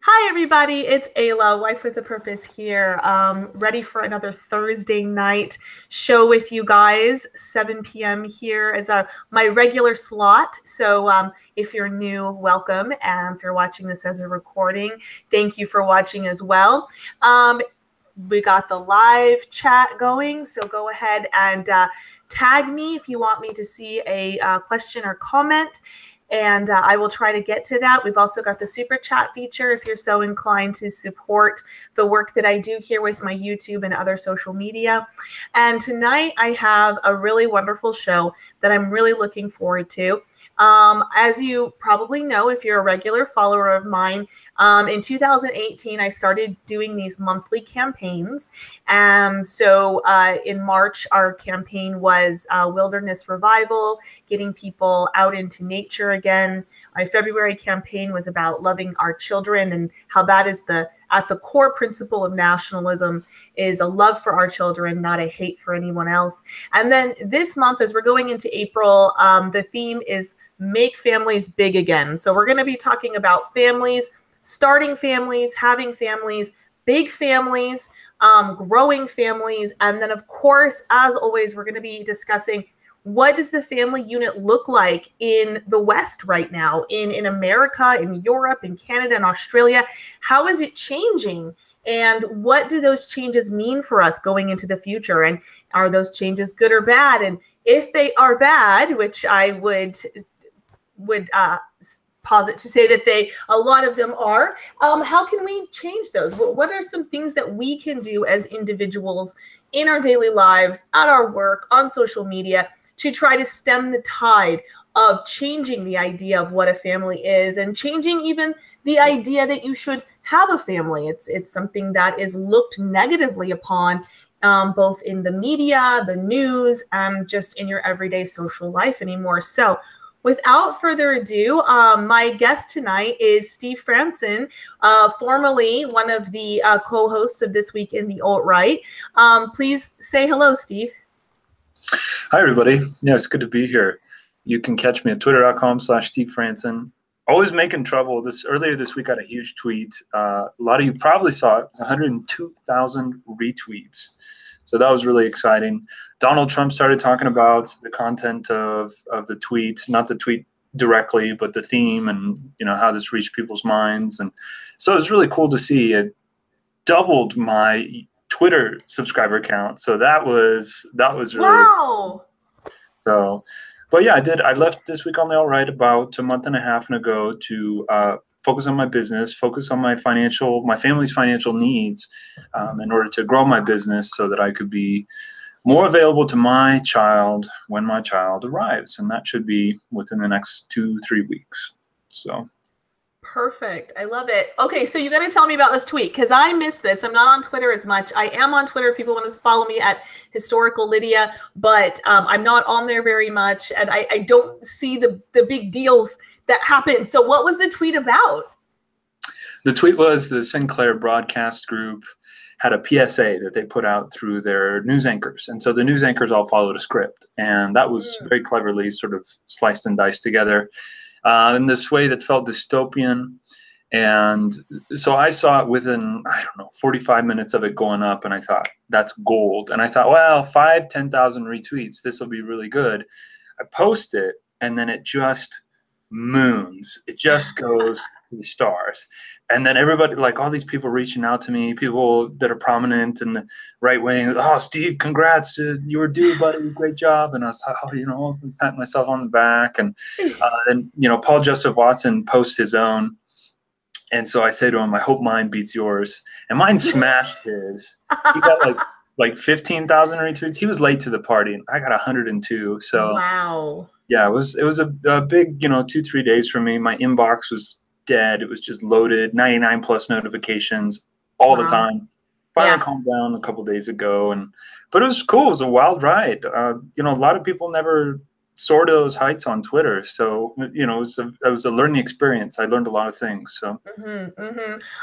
Hi, everybody. It's Ayla, Wife with a Purpose here. Ready for another Thursday night show with you guys. 7 p.m. here is my regular slot. So if you're new, welcome. And if you're watching this as a recording, thank you for watching as well. We got the live chat going. So go ahead and tag me if you want me to see a question or comment. And I will try to get to that. We've also got the super chat feature if you're so inclined to support the work that I do here with my YouTube and other social media. And tonight I have a really wonderful show that I'm really looking forward to. As you probably know, if you're a regular follower of mine, in 2018, I started doing these monthly campaigns. And so in March, our campaign was Wilderness Revival, getting people out into nature again. My February campaign was about loving our children and how that is at the core principle of nationalism is a love for our children, not a hate for anyone else. And then this month, as we're going into April, the theme is Make Families Big Again. So we're going to be talking about families, starting families, having families, big families, growing families. And then, of course, as always, we're going to be discussing what does the family unit look like in the West right now, in America, in Europe, in Canada, and Australia? How is it changing? And what do those changes mean for us going into the future? And are those changes good or bad? And if they are bad, which I would posit to say that a lot of them are, how can we change those? What are some things that we can do as individuals in our daily lives, at our work, on social media, to try to stem the tide of changing the idea of what a family is and changing even the idea that you should have a family? It's something that is looked negatively upon, both in the media, the news, and just in your everyday social life anymore. So without further ado, my guest tonight is Steve Franssen, formerly one of the co-hosts of This Week in the Alt-Right. Please say hello, Steve. Hi, everybody. Yeah, it's good to be here. You can catch me at twitter.com/Steve Franssen. Always making trouble. Earlier this week, I had a huge tweet. A lot of you probably saw it. It's 102,000 retweets. So that was really exciting. Donald Trump started talking about the content of the tweet, not the tweet directly, but the theme and how this reached people's minds. And so it was really cool to see. It doubled my Twitter subscriber count. So that was really wow. Cool. So, but yeah, I left This Week on the Alt-Right about a month and a half ago to focus on my business, focus on my family's financial needs in order to grow my business so that I could be more available to my child when my child arrives. And that should be within the next 2-3 weeks. So. Perfect. I love it. Okay, so you got to tell me about this tweet because I missed this. I'm not on Twitter as much. I am on Twitter. People want to follow me at Historical Lydia, but I'm not on there very much, and I don't see the big deals that happen. So what was the tweet about? The tweet was the Sinclair Broadcast Group had a PSA that they put out through their news anchors. And so the news anchors all followed a script. And that was very cleverly sort of sliced and diced together in this way that felt dystopian. And so I saw it within, 45 minutes of it going up. And I thought, that's gold. And I thought, well, 10,000 retweets, this will be really good. I post it, and then it just moons. It just goes to the stars. And then everybody, like all these people reaching out to me, people that are prominent in the right wing, oh, Steve, congrats, you were due, buddy, great job. And I was like, pat myself on the back. And then, Paul Joseph Watson posts his own. And so I say to him, I hope mine beats yours. And mine smashed his. He got like 15,000 retweets. He was late to the party, and I got 102. So wow. Yeah, it was a big, 2-3 days for me. My inbox was dead. It was just loaded, 99 plus notifications all the time. Finally calmed down a couple days ago, but it was cool. It was a wild ride. A lot of people never soar to those heights on Twitter. So, you know, it was a learning experience. I learned a lot of things. So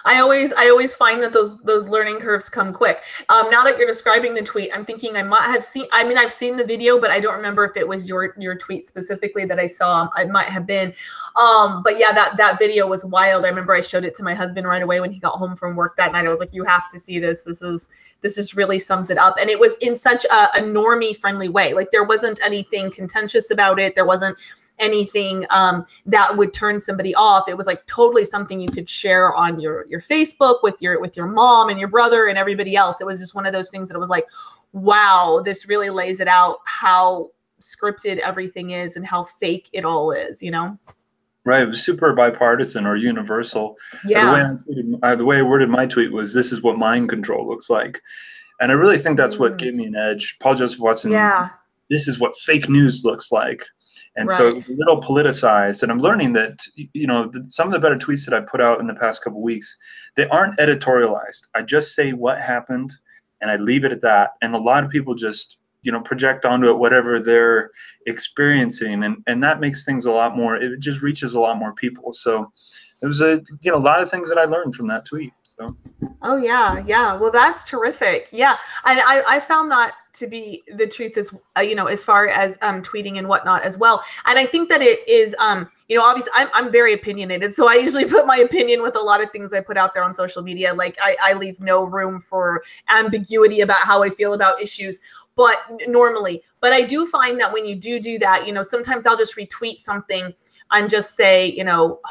I always find that those learning curves come quick. Now that you're describing the tweet, I'm thinking I might have seen, I mean, I've seen the video, but I don't remember if it was your tweet specifically that I saw. It might have been. But yeah, that video was wild. I remember I showed it to my husband right away when he got home from work that night. I was like, you have to see this. This just really sums it up. And it was in such a normie friendly way. Like there wasn't anything contentious about it. There wasn't anything that would turn somebody off. It was like totally something you could share on your Facebook with your mom and your brother and everybody else. It was just one of those things that it was like, wow, this really lays it out how scripted everything is and how fake it all is, you know? Right. It was super bipartisan or universal. Yeah. The way I worded my tweet was, this is what mind control looks like. And I really think that's what gave me an edge. Paul Joseph Watson, this is what fake news looks like. And so it was a little politicized. And I'm learning that, you know, some of the better tweets that I put out in the past couple of weeks, they aren't editorialized. I just say what happened and I leave it at that. And a lot of people just, you know, project onto it whatever they're experiencing, and that makes things a lot more, it just reaches a lot more people. So it was a lot of things that I learned from that tweet. So oh yeah, well, that's terrific. Yeah, and I found that to be the truth as you know, as far as tweeting and whatnot as well. And I think that it is you know, obviously I'm very opinionated, so I usually put my opinion with a lot of things I put out there on social media. Like I leave no room for ambiguity about how I feel about issues. But normally, but I do find that when you do that, you know, sometimes I'll just retweet something and just say, you know,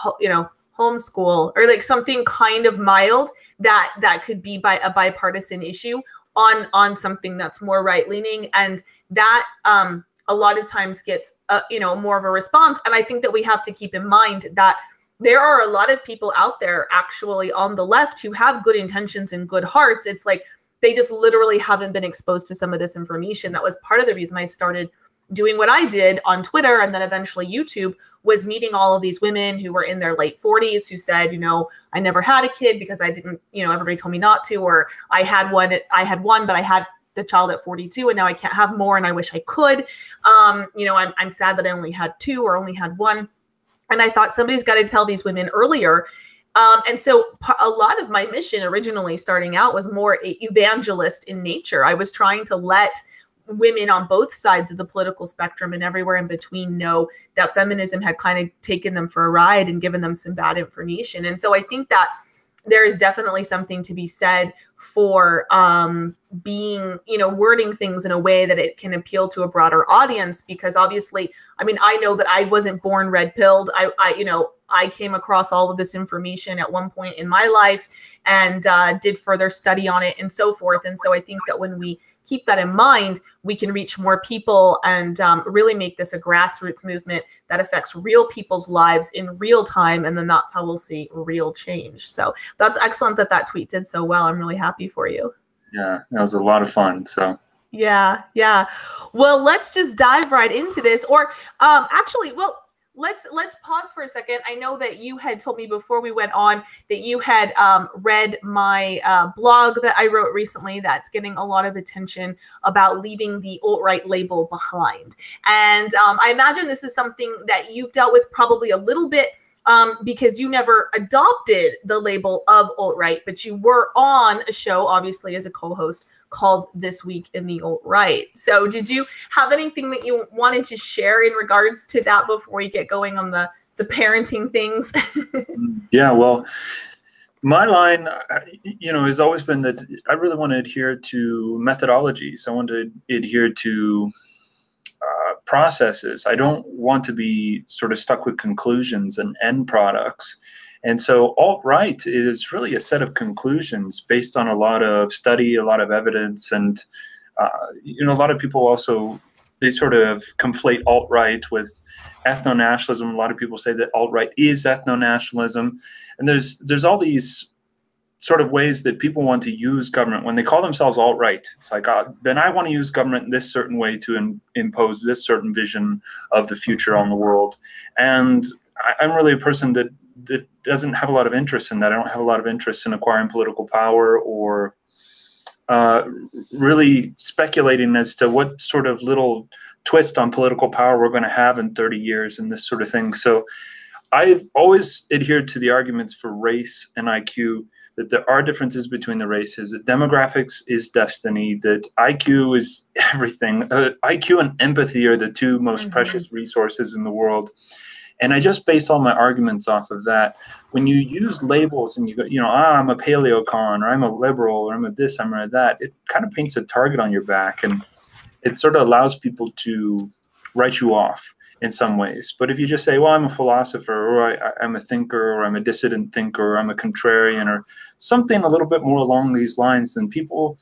homeschool, or like something kind of mild that could be by a bipartisan issue on something that's more right leaning, and that a lot of times gets you know, more of a response. And I think that we have to keep in mind that there are a lot of people out there actually on the left who have good intentions and good hearts. It's like they just literally haven't been exposed to some of this information. That was part of the reason I started doing what I did on Twitter and then eventually YouTube, was meeting all of these women who were in their late 40s who said, you know, I never had a kid because I didn't, you know, everybody told me not to, or I had one, but I had the child at 42 and now I can't have more and I wish I could. You know, I'm sad that I only had two or only had one. And I thought somebody's got to tell these women earlier. And so a lot of my mission originally starting out was more evangelist in nature. I was trying to let women on both sides of the political spectrum and everywhere in between know that feminism had kind of taken them for a ride and given them some bad information. And so I think that there is definitely something to be said for being, you know, wording things in a way that it can appeal to a broader audience, because obviously, I mean, I know that I wasn't born red pilled. You know, I came across all of this information at one point in my life and did further study on it and so forth. And so I think that when we keep that in mind, we can reach more people and really make this a grassroots movement that affects real people's lives in real time. And then that's how we'll see real change. So that's excellent that tweet did so well. I'm really happy for you. Yeah, that was a lot of fun. So yeah. Well, let's just dive right into this. Or actually, well, let's pause for a second. I know that you had told me before we went on that you had read my blog that I wrote recently that's getting a lot of attention about leaving the alt-right label behind. And I imagine this is something that you've dealt with probably a little bit because you never adopted the label of alt-right, but you were on a show, obviously, as a co-host called This Week in the Alt-Right. So did you have anything that you wanted to share in regards to that before we get going on the parenting things? Yeah, well, my line, you know, has always been that I really want to adhere to methodologies. I want to adhere to processes. I don't want to be sort of stuck with conclusions and end products. And so alt-right is really a set of conclusions based on a lot of study, a lot of evidence, and you know, a lot of people also, they sort of conflate alt-right with ethno-nationalism. A lot of people say that alt-right is ethno-nationalism, and there's all these sort of ways that people want to use government when they call themselves alt-right. It's like, then I want to use government in this certain way to impose this certain vision of the future on the world. And I'm really a person that doesn't have a lot of interest in that. I don't have a lot of interest in acquiring political power or really speculating as to what sort of little twist on political power we're going to have in 30 years and this sort of thing. So I've always adhered to the arguments for race and IQ, that there are differences between the races, that demographics is destiny, that IQ is everything. IQ and empathy are the two most precious resources in the world. And I just base all my arguments off of that. When you use labels and you go, I'm a paleocon, or I'm a liberal, or I'm a this, I'm a that, it kind of paints a target on your back, and it sort of allows people to write you off in some ways. But if you just say, well, I'm a philosopher, or I'm a thinker, or I'm a dissident thinker, or I'm a contrarian, or something a little bit more along these lines, then people,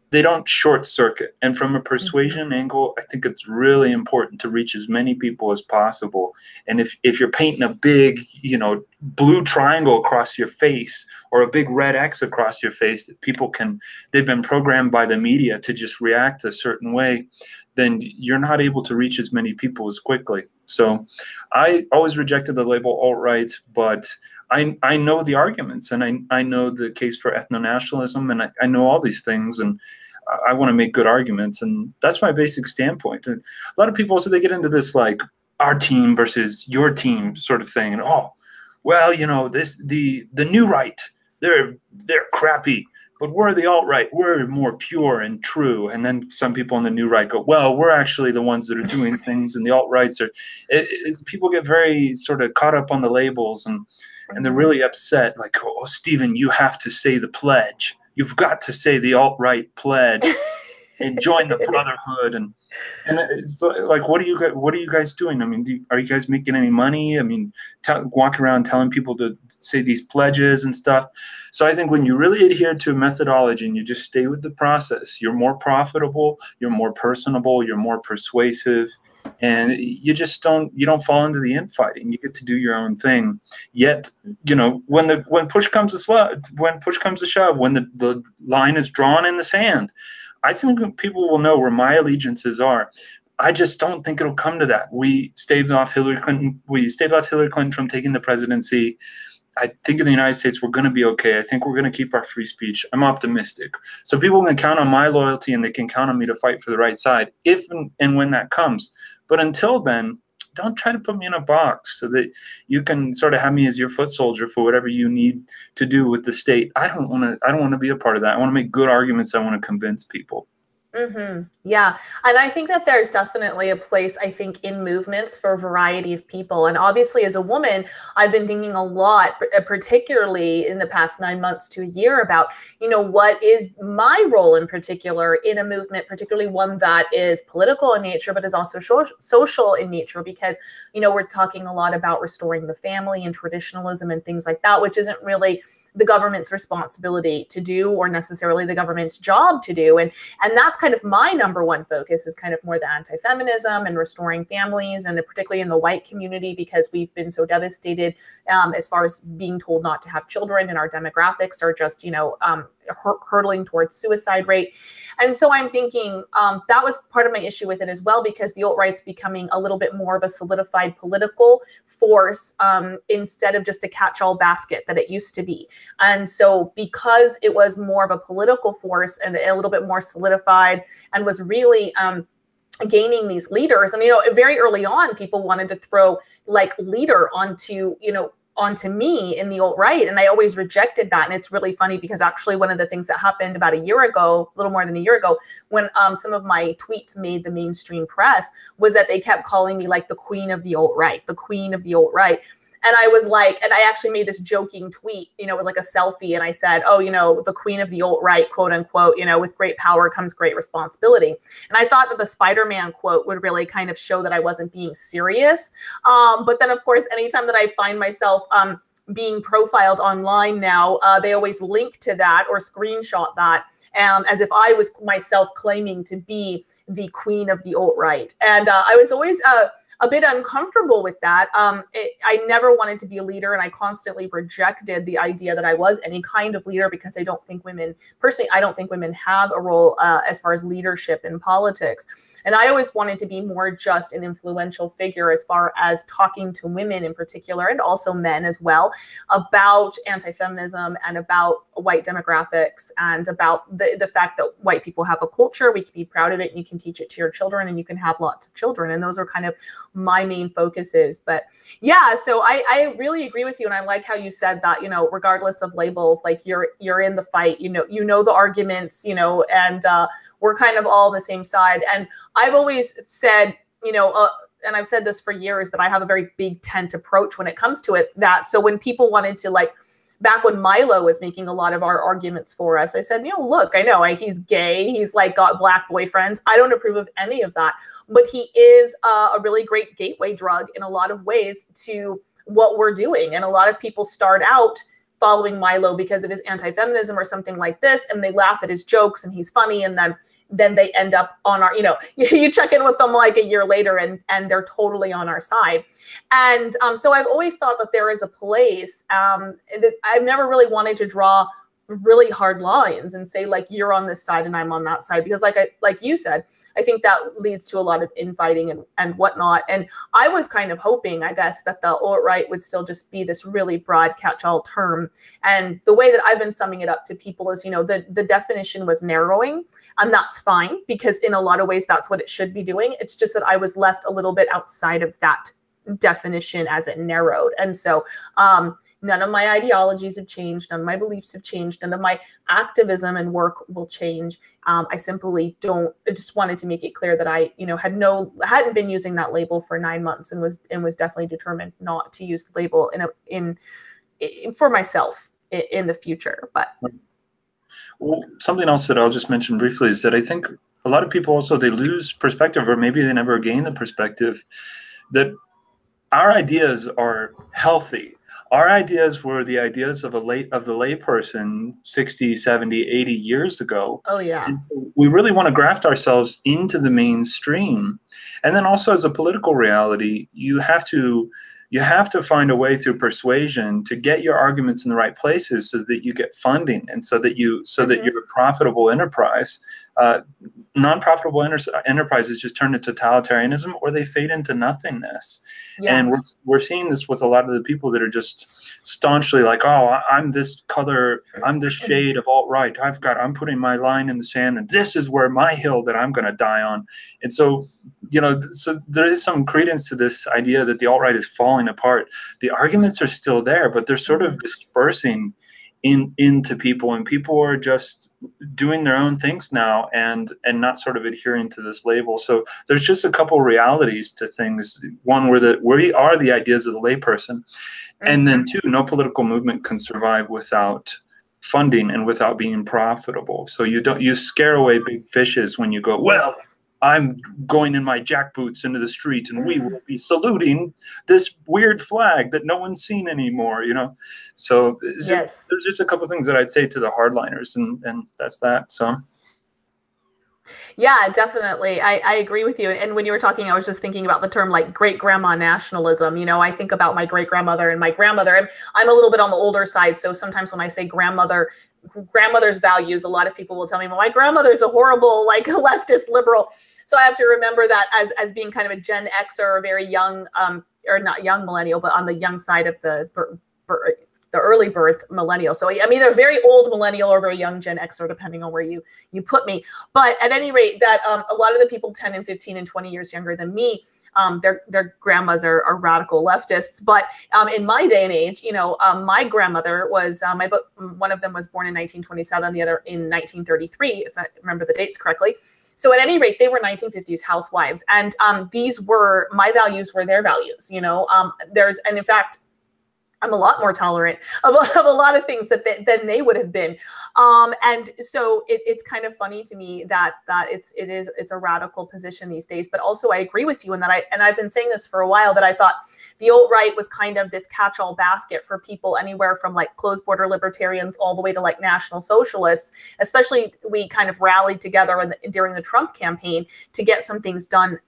they don't short circuit. And from a persuasion angle, I think it's really important to reach as many people as possible. And if you're painting a big, blue triangle across your face, or a big red X across your face that people they've been programmed by the media to just react a certain way, then you're not able to reach as many people as quickly. So I always rejected the label alt-right, but I know the arguments, and I know the case for ethno-nationalism, and I know all these things, and I want to make good arguments, and that's my basic standpoint. And a lot of people, so they get into this like our team versus your team sort of thing, and the new right, they're crappy, but we're the alt-right, we're more pure and true. And then some people on the new right go, well, we're actually the ones that are doing things, and the alt-rights are. People get very sort of caught up on the labels, and they're really upset, like, oh, Stephen, you have to say the pledge. You've got to say the alt-right pledge and join the brotherhood. And it's like, what are you guys doing? I mean, are you guys making any money? I mean, walking around telling people to say these pledges and stuff. So I think when you really adhere to a methodology and you just stay with the process, you're more profitable, you're more personable, you're more persuasive, and you don't fall into the infighting. You get to do your own thing. Yet, when push comes to shove, when the line is drawn in the sand, I think people will know where my allegiances are. I just don't think it'll come to that. We staved off Hillary Clinton from taking the presidency. I think in the United States, we're going to be okay. I think we're going to keep our free speech. I'm optimistic. So people can count on my loyalty, and they can count on me to fight for the right side if and when that comes. But until then, don't try to put me in a box so that you can sort of have me as your foot soldier for whatever you need to do with the state. I don't want to be a part of that. I want to make good arguments. I want to convince people. Yeah. And I think that there's definitely a place, I think, in movements for a variety of people. And obviously, as a woman, I've been thinking a lot, particularly in the past 9 months to a year, about, what is my role in particular in a movement, particularly one that is political in nature, but is also social in nature, because, we're talking a lot about restoring the family and traditionalism and things like that, which isn't really the government's responsibility to do, or necessarily the government's job to do. And that's kind of my number one focus, is kind of more the anti-feminism and restoring families, and particularly in the white community, because we've been so devastated as far as being told not to have children, and our demographics are just, hurtling towards suicide rate. And so I'm thinking that was part of my issue with it as well, because the alt-right's becoming a little bit more of a solidified political force instead of just a catch-all basket that it used to be. And so because it was more of a political force and a little bit more solidified, and was really gaining these leaders. I mean, very early on, people wanted to throw like leader onto me in the alt-right. And I always rejected that. And it's really funny, because actually one of the things that happened about a year ago, a little more than a year ago, when some of my tweets made the mainstream press, was that they kept calling me like the queen of the alt-right, the queen of the alt-right. And I was like, and I actually made this joking tweet, it was like a selfie. And I said, oh, the queen of the alt-right, quote unquote, with great power comes great responsibility. And I thought that the Spider-Man quote would really kind of show that I wasn't being serious. But then, of course, anytime that I find myself being profiled online now, they always link to that or screenshot that as if I was myself claiming to be the queen of the alt-right. And I was always a bit uncomfortable with that. I never wanted to be a leader, and I constantly rejected the idea that I was any kind of leader, because I don't think women have a role as far as leadership in politics. And I always wanted to be more just an influential figure as far as talking to women in particular, and also men as well, about anti-feminism and about white demographics and about the fact that white people have a culture. We can be proud of it, and you can teach it to your children, and you can have lots of children. And those are kind of my main focuses. But yeah, so I really agree with you. And I like how you said that, you know, regardless of labels, like you're in the fight, you know the arguments, you know, and we're kind of all on the same side. And I've always said, you know, and I've said this for years, that I have a very big tent approach when it comes to it. That so when people wanted to, like, back when Milo was making a lot of our arguments for us, I said, you know, look, I know he's gay, he's like got black boyfriends. I don't approve of any of that, but he is a really great gateway drug in a lot of ways to what we're doing. And a lot of people start out following Milo because of his anti-feminism or something like this, and they laugh at his jokes and he's funny, and then they end up on our, you know, you check in with them like a year later and they're totally on our side. And so I've always thought that there is a place, that I've never really wanted to draw really hard lines and say, like, you're on this side and I'm on that side, because like you said, I think that leads to a lot of infighting and whatnot. And I was kind of hoping, I guess, that the alt-right would still just be this really broad catch-all term. And the way that I've been summing it up to people is, you know, the definition was narrowing, and that's fine, because in a lot of ways, that's what it should be doing. It's just that I was left a little bit outside of that definition as it narrowed. And so none of my ideologies have changed. None of my beliefs have changed. None of my activism and work will change. I simply don't. I just wanted to make it clear that I, you know, hadn't been using that label for 9 months, and was definitely determined not to use the label for myself in the future. But well, something else that I'll just mention briefly is that I think a lot of people also, they lose perspective, or maybe they never gain the perspective that our ideas are healthy. Our ideas were the ideas of the layperson 60, 70, 80 years ago. Oh, yeah. And so we really want to graft ourselves into the mainstream. And then also, as a political reality, you have to find a way through persuasion to get your arguments in the right places, so that you get funding, and so that you're a profitable enterprise. Non-profitable enterprises just turn into totalitarianism, or they fade into nothingness. Yeah. And we're seeing this with a lot of the people that are just staunchly like, oh, I'm this color, I'm this shade of alt-right. I'm putting my line in the sand, and this is where my hill that I'm going to die on. And so, you know, so there is some credence to this idea that the alt-right is falling apart. The arguments are still there, but they're sort of dispersing into people, and people are just doing their own things now and not sort of adhering to this label. So there's just a couple realities to things. One, we are the ideas of the layperson, and then two, no political movement can survive without funding and without being profitable. So you scare away big fishes when you go, well, I'm going in my jackboots into the street, and we will be saluting this weird flag that no one's seen anymore, you know? So there's just a couple of things that I'd say to the hardliners, and that's that. So. Yeah, definitely. I agree with you. And when you were talking, I was just thinking about the term like great grandma nationalism. You know, I think about my great grandmother and my grandmother, and I'm a little bit on the older side. So sometimes when I say grandmother's values, a lot of people will tell me, well, my grandmother's a horrible, like, leftist liberal. So I have to remember that as being kind of a Gen Xer, very young, or not young millennial, but on the young side of the early birth millennial. So I'm either very old millennial or very young Gen Xer, depending on where you put me. But at any rate, that a lot of the people 10 and 15 and 20 years younger than me, their grandmas are radical leftists. But in my day and age, you know, my grandmother was, one of them was born in 1927, the other in 1933, if I remember the dates correctly. So at any rate, they were 1950s housewives. And my values were their values, you know. And in fact, I'm a lot more tolerant of a lot of things than they would have been. And so it's kind of funny to me that it's a radical position these days. But also I agree with you in that I've been saying this for a while, that I thought the alt-right was kind of this catch-all basket for people anywhere from like closed border libertarians all the way to like national socialists. Especially we kind of rallied together during the Trump campaign to get some things done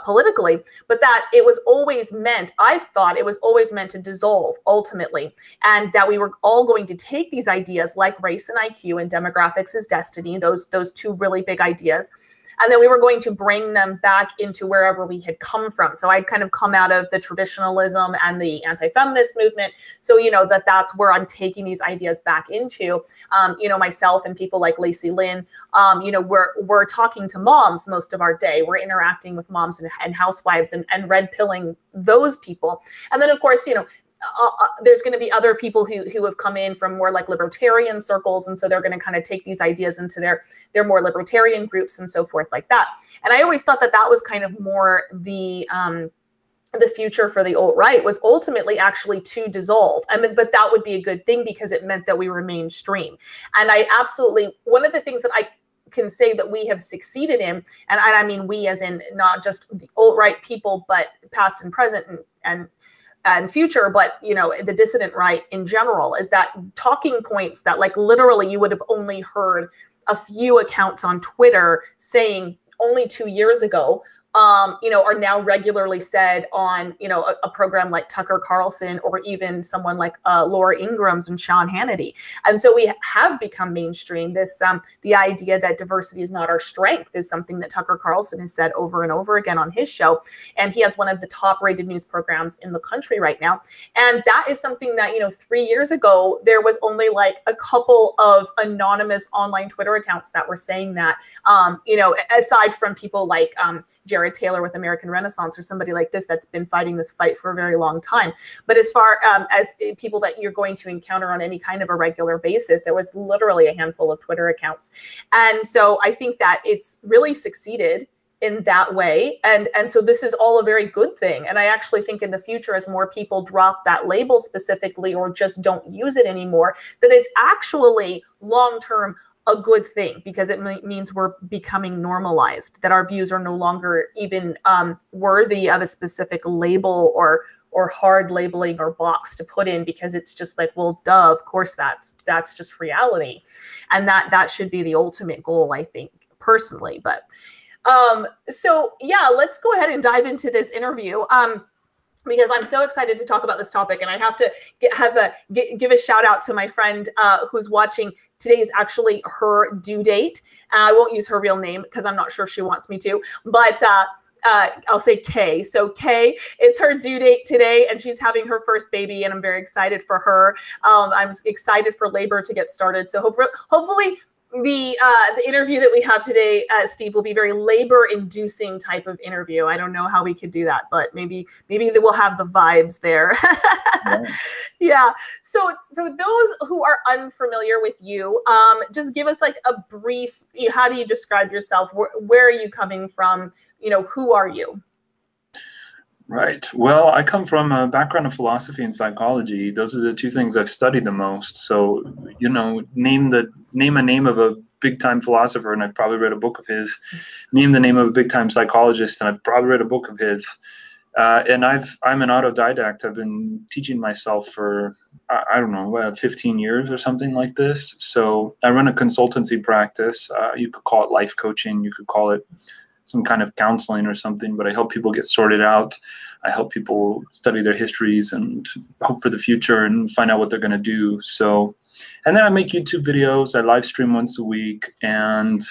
politically, but that it was always meant, I thought it was always meant to dissolve ultimately, and that we were all going to take these ideas like race and IQ and demographics is destiny, those two really big ideas, And then we were going to bring them back into wherever we had come from. So I'd kind of come out of the traditionalism and the anti-feminist movement. So, that's where I'm taking these ideas back into, myself and people like Lacey Lynn, we're talking to moms most of our day. We're interacting with moms and housewives and red pilling those people. And then, of course, there's going to be other people who have come in from more like libertarian circles. And so they're going to kind of take these ideas into their more libertarian groups and so forth like that. And I always thought that was kind of more the future for the alt-right, was ultimately actually to dissolve. But that would be a good thing because it meant that we were mainstream. And I absolutely, one of the things that I can say that we have succeeded in, and I mean we as in not just the alt-right people, but past and present and future, but the dissident right in general, is that talking points that like literally you would have only heard a few accounts on Twitter saying only 2 years ago, are now regularly said on, a program like Tucker Carlson, or even someone like Laura Ingrams and Sean Hannity. And so we have become mainstream. This, the idea that diversity is not our strength is something that Tucker Carlson has said over and over again on his show. And he has one of the top rated news programs in the country right now. And that is something that, 3 years ago, there was only like a couple of anonymous online Twitter accounts that were saying that, aside from people like, Jared Taylor with American Renaissance, or somebody like this that's been fighting this fight for a very long time. But as far as people that you're going to encounter on any kind of a regular basis, there was literally a handful of Twitter accounts. And so I think that it's really succeeded in that way. And so this is all a very good thing. And I actually think in the future, as more people drop that label specifically, or just don't use it anymore, that it's actually long-term a good thing, because it means we're becoming normalized, that our views are no longer even worthy of a specific label or hard labeling or box to put in, because it's just like, well, duh, of course that's just reality. And that should be the ultimate goal, I think, personally. But so yeah, let's go ahead and dive into this interview. Because I'm so excited to talk about this topic, and I have to give a shout out to my friend who's watching. Today is actually her due date. I won't use her real name because I'm not sure if she wants me to, but I'll say Kay. So Kay, it's her due date today, and she's having her first baby, and I'm very excited for her. I'm excited for labor to get started. So hopefully the interview that we have today, Steve, will be very labor-inducing type of interview. I don't know how we could do that, but maybe we'll have the vibes there. Yeah. Yeah. So those who are unfamiliar with you, just give us like a brief. How do you describe yourself? Where are you coming from? Who are you? Right. Well, I come from a background of philosophy and psychology. Those are the two things I've studied the most. So, name a name of a big-time philosopher, and I've probably read a book of his. Name the name of a big-time psychologist, and I've probably read a book of his. And I'm an autodidact. I've been teaching myself for, 15 years or something like this. So I run a consultancy practice. You could call it life coaching. You could call it some kind of counseling or something, but I help people get sorted out. I help people study their histories and hope for the future and find out what they're going to do. So, and then I make YouTube videos. I live stream once a week, and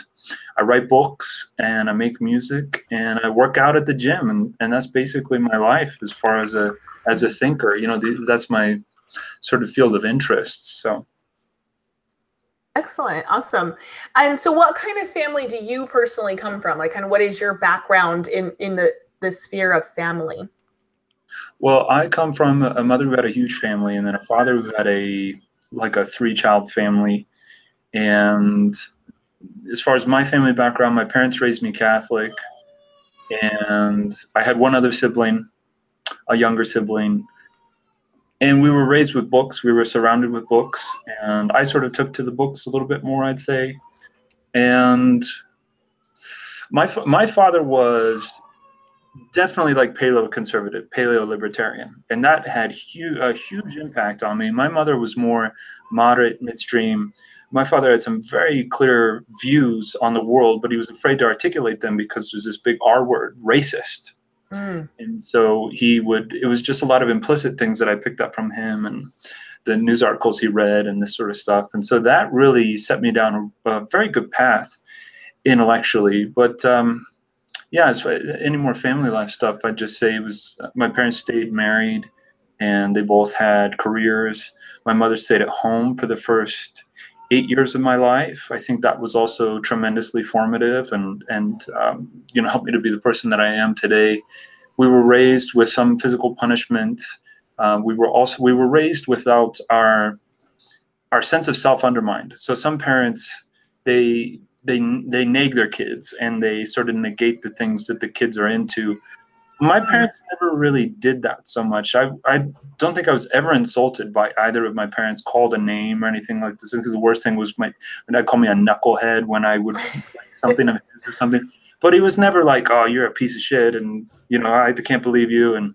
I write books, and I make music, and I work out at the gym, and that's basically my life as far as a thinker. That's my sort of field of interests. So. Excellent. Awesome. And so what kind of family do you personally come from? Like, kind of what is your background in the sphere of family? Well, I come from a mother who had a huge family, and then a father who had a 3-child family. And as far as my family background, my parents raised me Catholic, and I had one other sibling, a younger sibling. And we were raised with books. We were surrounded with books, and I sort of took to the books a little bit more, I'd say. And my father was definitely like paleo-conservative, paleo-libertarian, and that had a huge impact on me. My mother was more moderate, midstream. My father had some very clear views on the world, but he was afraid to articulate them because there's this big R word, racist. And so it was just a lot of implicit things that I picked up from him and the news articles he read and this sort of stuff. And so that really set me down a very good path. intellectually. But yeah, as for any more family life stuff, I'd just say it was my parents stayed married, and they both had careers. My mother stayed at home for the first 8 years of my life. I think that was also tremendously formative, and helped me to be the person that I am today. We were raised with some physical punishment. We were raised without our sense of self undermined. So some parents, they nag their kids, and they sort of negate the things that the kids are into. My parents never really did that so much. I don't think I was ever insulted by either of my parents, called a name or anything like this. The worst thing was my dad called me a knucklehead when I would like something of his or something. But he was never like, "Oh, you're a piece of shit," and I can't believe you. And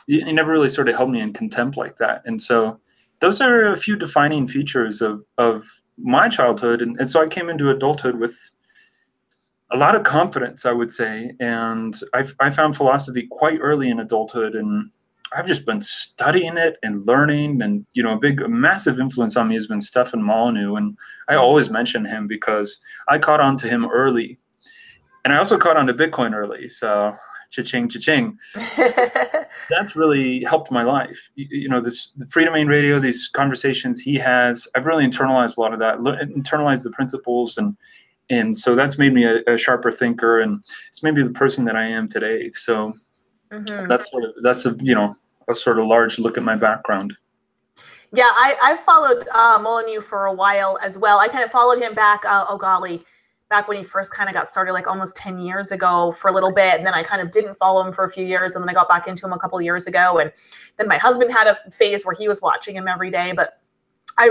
he never really sort of held me in contempt like that. And so those are a few defining features of my childhood. And so I came into adulthood with a lot of confidence, I would say. And I found philosophy quite early in adulthood, and I've just been studying it and learning. And, a massive influence on me has been Stefan Molyneux. And I always mention him because I caught on to him early. And I also caught on to Bitcoin early. So cha-ching, cha-ching. That's really helped my life. The Free Domain Radio, these conversations he has, I've really internalized a lot of that, internalized the principles. And so that's made me a sharper thinker, and it's made me the person that I am today. So that's a sort of large look at my background. Yeah, I've followed Molyneux for a while as well. I kind of followed him back, back when he first kind of got started, like almost 10 years ago for a little bit. And then I kind of didn't follow him for a few years. And then I got back into him a couple of years ago. And then my husband had a phase where he was watching him every day. But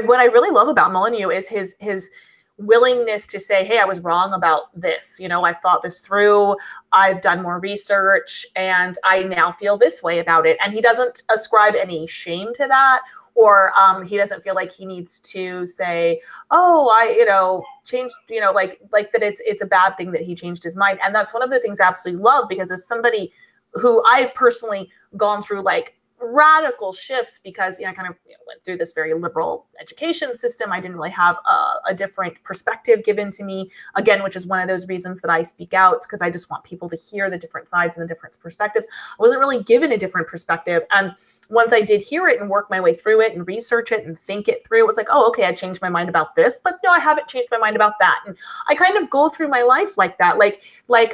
what I really love about Molyneux is his willingness to say, hey, I was wrong about this. I've thought this through. I've done more research, and I now feel this way about it. And he doesn't ascribe any shame to that, or he doesn't feel like he needs to say, oh, I changed, like that it's a bad thing that he changed his mind. And that's one of the things I absolutely love, because as somebody who I personally gone through like radical shifts, because I kind of went through this very liberal education system. I didn't really have a different perspective given to me, again, which is one of those reasons that I speak out, because I just want people to hear the different sides and the different perspectives. I wasn't really given a different perspective, and once I did hear it and work my way through it and research it and think it through, it was like, oh, okay, I changed my mind about this, but no, I haven't changed my mind about that. And I kind of go through my life like that. Like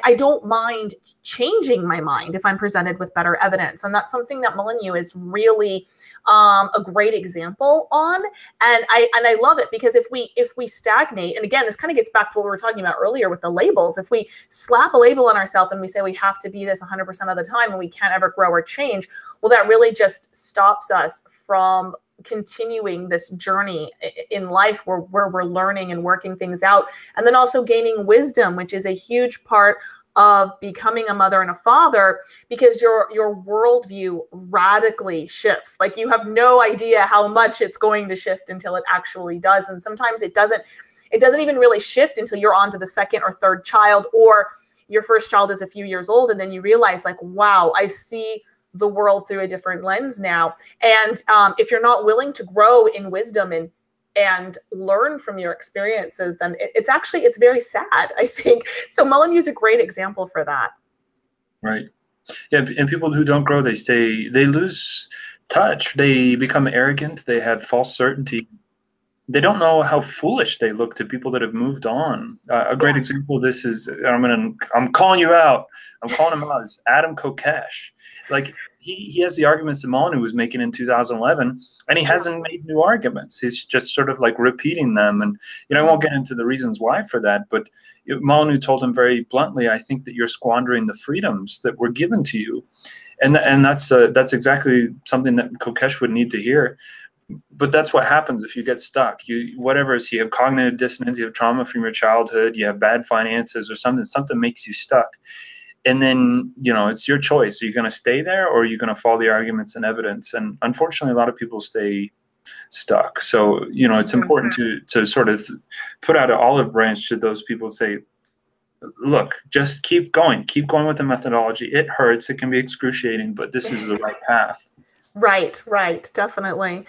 I don't mind changing my mind if I'm presented with better evidence. And that's something that Molyneux is really a great example on. And I love it, because if we stagnate, and again, this kind of gets back to what we were talking about earlier with the labels. If we slap a label on ourselves and we say we have to be this 100% of the time and we can't ever grow or change, well, that really just stops us from continuing this journey in life where we're learning and working things out. And then also gaining wisdom, which is a huge part of becoming a mother and a father, because your worldview radically shifts. Like, you have no idea how much it's going to shift until it actually does. And sometimes it doesn't even really shift until you're on to the second or third child, or your first child is a few years old. And then you realize, like, wow, I see the world through a different lens now. And if you're not willing to grow in wisdom and learn from your experiences, then it's very sad, I think. So Molyneux is a great example for that. Right. Yeah. And people who don't grow, they lose touch. They become arrogant. They have false certainty. They don't know how foolish they look to people that have moved on. A great example of this is, I'm calling you out. I'm calling him out, is Adam Kokesh. Like, he has the arguments that Molyneux was making in 2011, and he hasn't made new arguments. He's just sort of like repeating them. And, I won't get into the reasons why for that, but Molyneux told him very bluntly, I think that you're squandering the freedoms that were given to you. And that's exactly something that Kokesh would need to hear. But that's what happens if you get stuck. You have cognitive dissonance, you have trauma from your childhood, you have bad finances or something makes you stuck. And then, it's your choice. Are you going to stay there, or are you going to follow the arguments and evidence? And unfortunately, a lot of people stay stuck. So, it's important to sort of put out an olive branch to those people, say, look, just keep going with the methodology. It hurts. It can be excruciating, but this is the right path. Right. Definitely.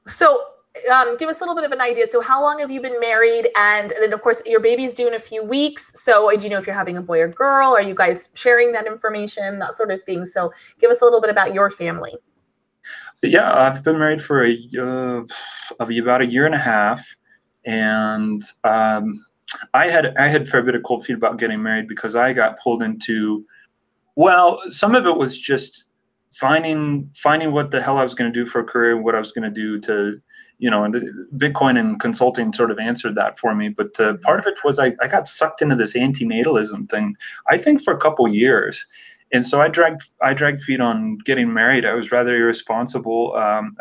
So give us a little bit of an idea. So how long have you been married? And then, of course, your baby's due in a few weeks. So do you know if you're having a boy or girl? Are you guys sharing that information, that sort of thing? So give us a little bit about your family. Yeah, I've been married for about a year and a half, and I had a fair bit of cold feet about getting married because I got pulled into, well, some of it was just finding what the hell I was going to do for a career, what I was going to do to, and Bitcoin and consulting sort of answered that for me. But part of it was I got sucked into this antinatalism thing, I think, for a couple years. And so I dragged feet on getting married. I was rather irresponsible.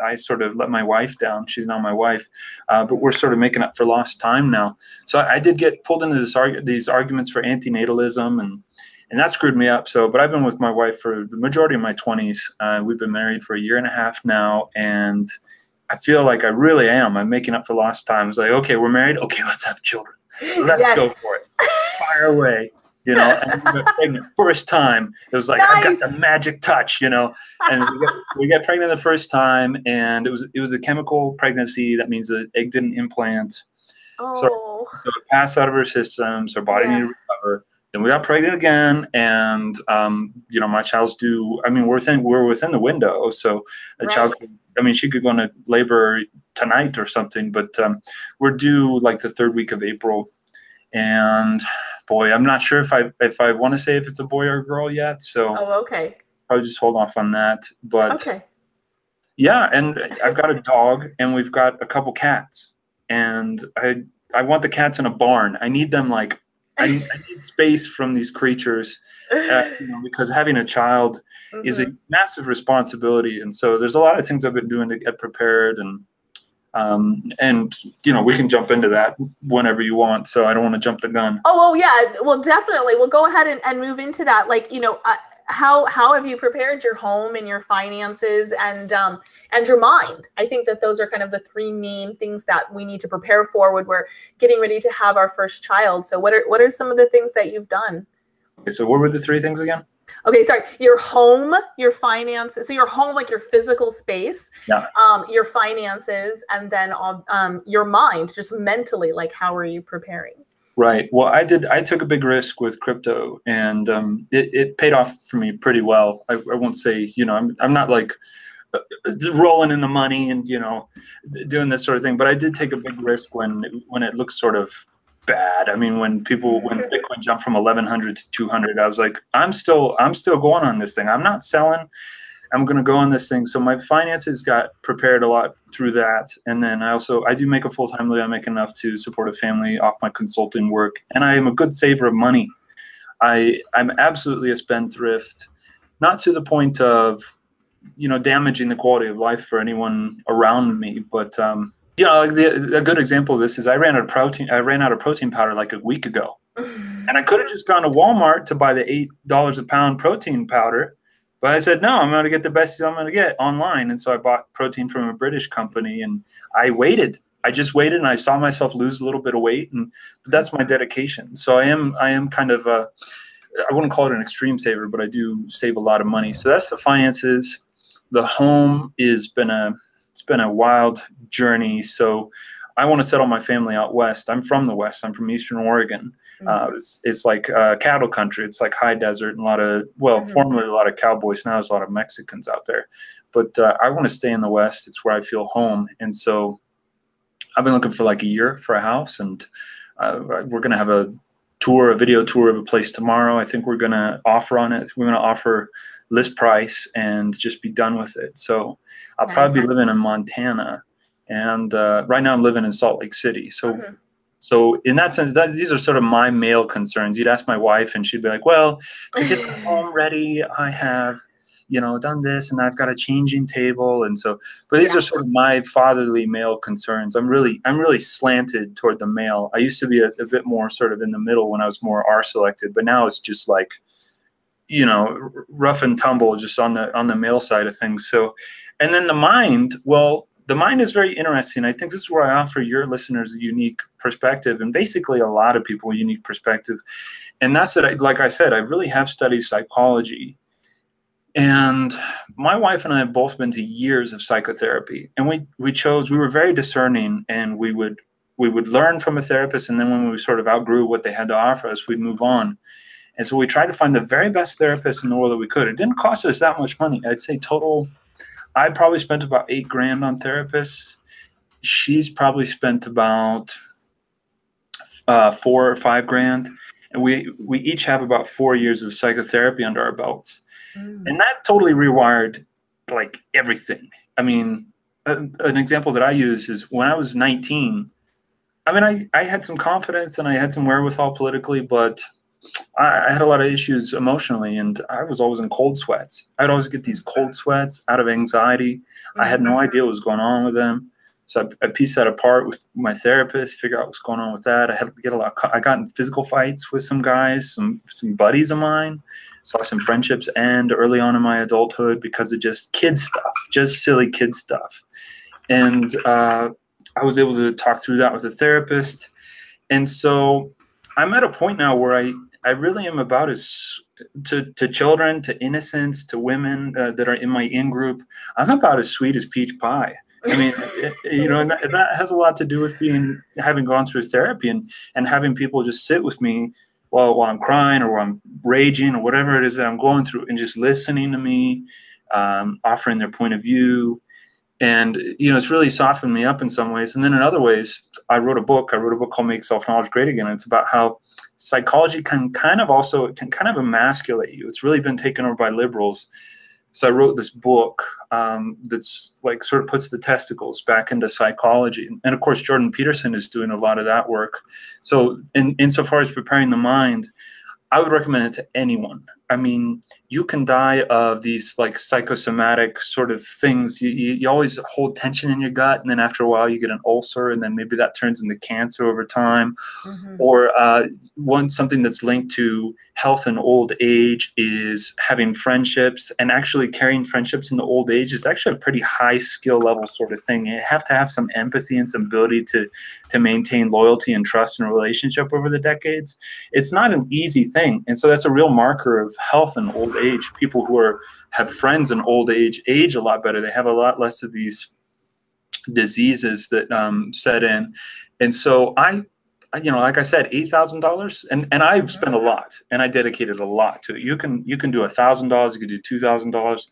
I sort of let my wife down. She's now my wife, but we're sort of making up for lost time now. So I did get pulled into these arguments for antinatalism, and that screwed me up. So, but I've been with my wife for the majority of my 20s. We've been married for a year and a half now, and I feel like I really am. I'm making up for lost time. It's like, okay, we're married. Okay, let's have children. Let's go for it. Fire away. And we got pregnant first time. It was like, nice. I've got the magic touch, and we got pregnant the first time, and it was a chemical pregnancy. That means the egg didn't implant. Oh. So it passed out of her system, so her body needed to recover. Then we got pregnant again, and my child's due. I mean, we're within the window, so a child. She could go into labor tonight or something, but we're due like the 3rd week of April, and boy, I'm not sure if I want to say if it's a boy or a girl yet. So okay. I'll just hold off on that. But okay. Yeah, and I've got a dog, and we've got a couple cats, and I want the cats in a barn. I need them I need space from these creatures, because having a child is a massive responsibility. And so there's a lot of things I've been doing to get prepared, and we can jump into that whenever you want. So I don't want to jump the gun. Oh, well, yeah. Well, definitely. We'll go ahead and move into that. How have you prepared your home and your finances and your mind? I think that those are kind of the 3 main things that we need to prepare for when we're getting ready to have our first child. So what are some of the things that you've done? Okay, so what were the 3 things again? Okay, sorry. Your home, your finances. So your home, like your physical space, your finances, and then your mind, just mentally, like how are you preparing? Right. Well, I took a big risk with crypto, and it paid off for me pretty well. I won't say, I'm not like rolling in the money and, doing this sort of thing, but I did take a big risk when it looks sort of bad. I mean, when Bitcoin jumped from 1,100 to 200, I was like, I'm still going on this thing. I'm not selling. I'm going to go on this thing. So my finances got prepared a lot through that. And then I do make a full-time living. I make enough to support a family off my consulting work. And I am a good saver of money. I'm absolutely a spendthrift, not to the point of, damaging the quality of life for anyone around me. But, a good example of this is I ran out of protein powder like a week ago. And I could have just gone to Walmart to buy the $8 a pound protein powder. But I said, no, I'm going to get the best deal I'm going to get online. And so I bought protein from a British company, and I waited. I just waited, and I saw myself lose a little bit of weight, but that's my dedication. So I am kind of I wouldn't call it an extreme saver, but I do save a lot of money. So that's the finances. The home it's been a wild journey. So I want to settle my family out west. I'm from the West. I'm from Eastern Oregon. It's like cattle country. It's like high desert and formerly a lot of cowboys. Now there's a lot of Mexicans out there. But I want to stay in the West. It's where I feel home. And so I've been looking for like a year for a house, and we're going to have a video tour of a place tomorrow. I think we're going to offer on it. We're going to offer list price and just be done with it. So I'll probably be living in Montana. And right now I'm living in Salt Lake City. So in that sense, these are sort of my male concerns. You'd ask my wife, and she'd be like, well, to get the home ready, I have, done this, and I've got a changing table. And so, but these are sort of my fatherly male concerns. I'm really slanted toward the male. I used to be a bit more sort of in the middle when I was more R-selected, but now it's just like, rough and tumble just on the male side of things. So, and then the mind is very interesting. I think this is where I offer your listeners a unique perspective, and basically a lot of people a unique perspective. And that's that, like I said, I really have studied psychology. And my wife and I have both been to years of psychotherapy, and we were very discerning, and we would learn from a therapist, and then when we sort of outgrew what they had to offer us, we'd move on. And so we tried to find the very best therapist in the world that we could. It didn't cost us that much money. I'd say total, I probably spent about $8,000 on therapists. She's probably spent about $4,000 or $5,000. And we each have about 4 years of psychotherapy under our belts. And that totally rewired like everything. I mean, an example that I use is when I was 19, I mean, I had some confidence and I had some wherewithal politically, but I had a lot of issues emotionally, and I was always in cold sweats. I'd always get these cold sweats out of anxiety. I had no idea what was going on with them. So I pieced that apart with my therapist, figure out what's going on with that. I got in physical fights with some guys, some buddies of mine. Saw some friendships end early on in my adulthood because of just kid stuff, just silly kid stuff. And I was able to talk through that with a therapist. And so I'm at a point now where I really am about to children, to innocents, to women that are in my in-group. I'm about as sweet as peach pie. I mean, and that has a lot to do with having gone through therapy and having people just sit with me while I'm crying or while I'm raging or whatever it is that I'm going through, and just listening to me, offering their point of view. And, it's really softened me up in some ways. And then in other ways, I wrote a book called Make Self-Knowledge Great Again. And it's about how psychology can kind of emasculate you. It's really been taken over by liberals. So I wrote this book that's like sort of puts the testicles back into psychology. And of course, Jordan Peterson is doing a lot of that work. So insofar as preparing the mind, I would recommend it to anyone. I mean, you can die of these like psychosomatic sort of things. You always hold tension in your gut, and then after a while you get an ulcer, and then maybe that turns into cancer over time. Or something that's linked to health and old age is having friendships, and actually carrying friendships into old age is actually a pretty high skill level sort of thing. You have to have some empathy and some ability to maintain loyalty and trust in a relationship over the decades. It's not an easy thing. And so that's a real marker of health and old age. People who have friends in old age a lot better. They have a lot less of these diseases that set in. And so like I said, $8,000, and I've spent a lot, and I dedicated a lot to it. You can do $1,000, you could do $2,000.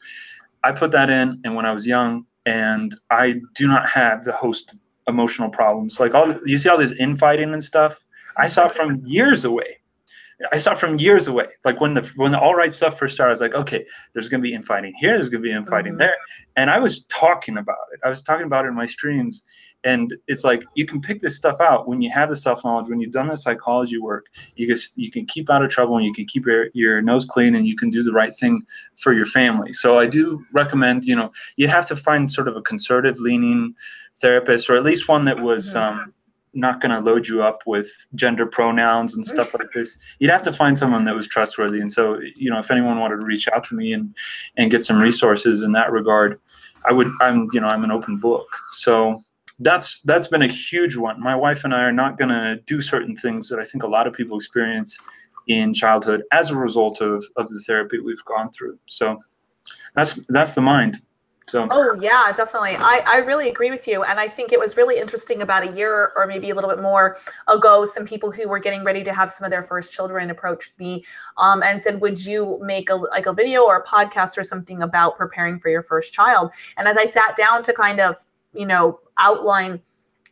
I put that in, and when I was young, and I do not have the host of emotional problems. Like you see all this infighting and stuff. I saw from years away. Like when the all right stuff first started, I was like, okay, there's going to be infighting here. There's going to be infighting there. And I was talking about it. I was talking about it in my streams. And it's like, you can pick this stuff out when you have the self-knowledge, when you've done the psychology work. You can keep out of trouble, and you can keep your nose clean, and you can do the right thing for your family. So I do recommend, you have to find sort of a conservative leaning therapist, or at least one that was not going to load you up with gender pronouns and stuff like this. You'd have to find someone that was trustworthy. And so, if anyone wanted to reach out to me and get some resources in that regard, I'm an open book. So that's been a huge one. My wife and I are not going to do certain things that I think a lot of people experience in childhood as a result of the therapy we've gone through. So that's the mind. So. Oh yeah, definitely. I really agree with you. And I think it was really interesting about a year or maybe a little bit more ago, some people who were getting ready to have some of their first children approached me and said, would you make a video or a podcast or something about preparing for your first child? And as I sat down to kind of, outline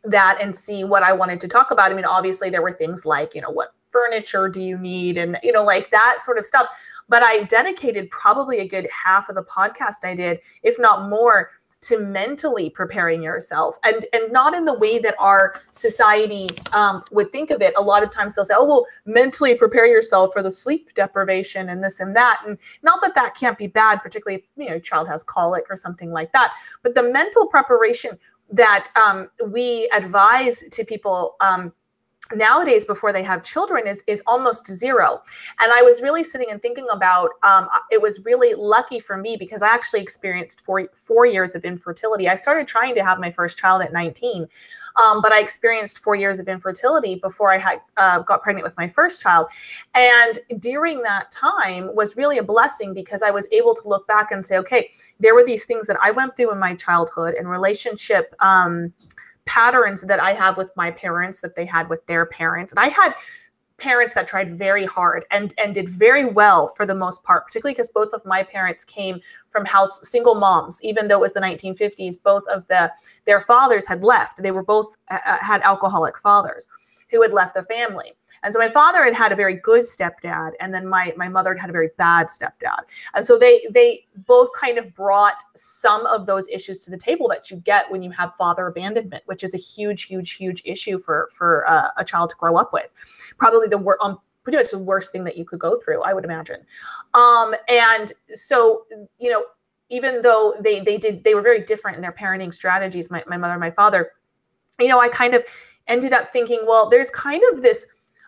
that and see what I wanted to talk about, I mean, obviously there were things like, what furniture do you need? And, like that sort of stuff. But I dedicated probably a good half of the podcast I did, if not more, to mentally preparing yourself, and not in the way that our society would think of it. A lot of times they'll say, oh, well, mentally prepare yourself for the sleep deprivation and this and that. And not that that can't be bad, particularly if a child has colic or something like that. But the mental preparation that we advise to people nowadays before they have children is almost zero. And I was really sitting and thinking about, it was really lucky for me because I actually experienced four years of infertility. I started trying to have my first child at 19, but I experienced 4 years of infertility before I had got pregnant with my first child. And during that time was really a blessing because I was able to look back and say, okay, there were these things that I went through in my childhood and relationship patterns that I have with my parents that they had with their parents. And I had parents that tried very hard and did very well for the most part, particularly because both of my parents came from single moms. Even though it was the 1950s, both of their fathers had left. They were both had alcoholic fathers who had left the family. And so my father had a very good stepdad, and then my mother had a very bad stepdad. And so they both kind of brought some of those issues to the table that you get when you have father abandonment, which is a huge, huge, huge issue for a child to grow up with. Probably pretty much the worst thing that you could go through, I would imagine. And so, even though they were very different in their parenting strategies, my mother and my father, I kind of ended up thinking, well, there's kind of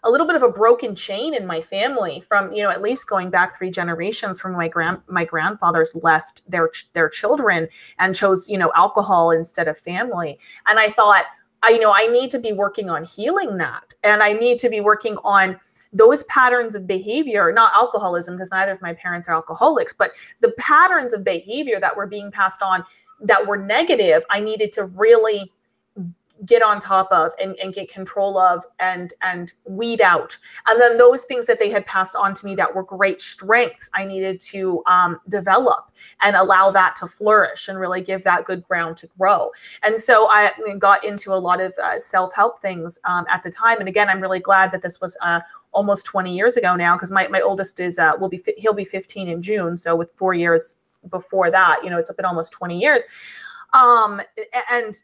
a little bit of a broken chain in my family from, at least going back 3 generations from my grandfathers left their children and chose, alcohol instead of family. And I thought, I need to be working on healing that. And I need to be working on those patterns of behavior, not alcoholism, because neither of my parents are alcoholics, but the patterns of behavior that were being passed on that were negative, I needed to really get on top of and get control of and weed out. And then those things that they had passed on to me that were great strengths, I needed to develop and allow that to flourish and really give that good ground to grow. And so I got into a lot of self-help things at the time. And again, I'm really glad that this was almost 20 years ago now, because my oldest is he'll be 15 in June. So with 4 years before that, it's been almost 20 years. And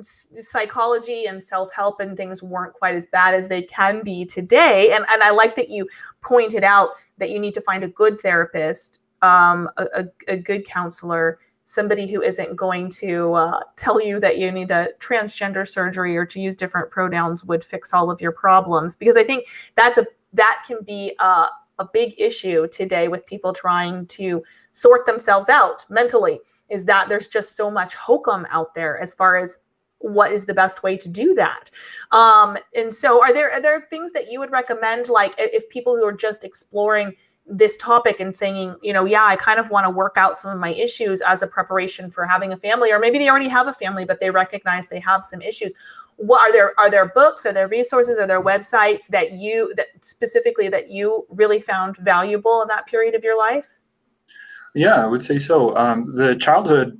psychology and self-help and things weren't quite as bad as they can be today. And I like that you pointed out that you need to find a good therapist, a good counselor, somebody who isn't going to tell you that you need a transgender surgery or to use different pronouns would fix all of your problems. Because I think that can be a big issue today with people trying to sort themselves out mentally, is that there's just so much hokum out there as far as what is the best way to do that. And so are there things that you would recommend, like if people who are just exploring this topic and saying, yeah, I kind of want to work out some of my issues as a preparation for having a family, or maybe they already have a family, but they recognize they have some issues. What are there books, are there resources, are there websites that you really found valuable in that period of your life? Yeah, I would say so. The childhood,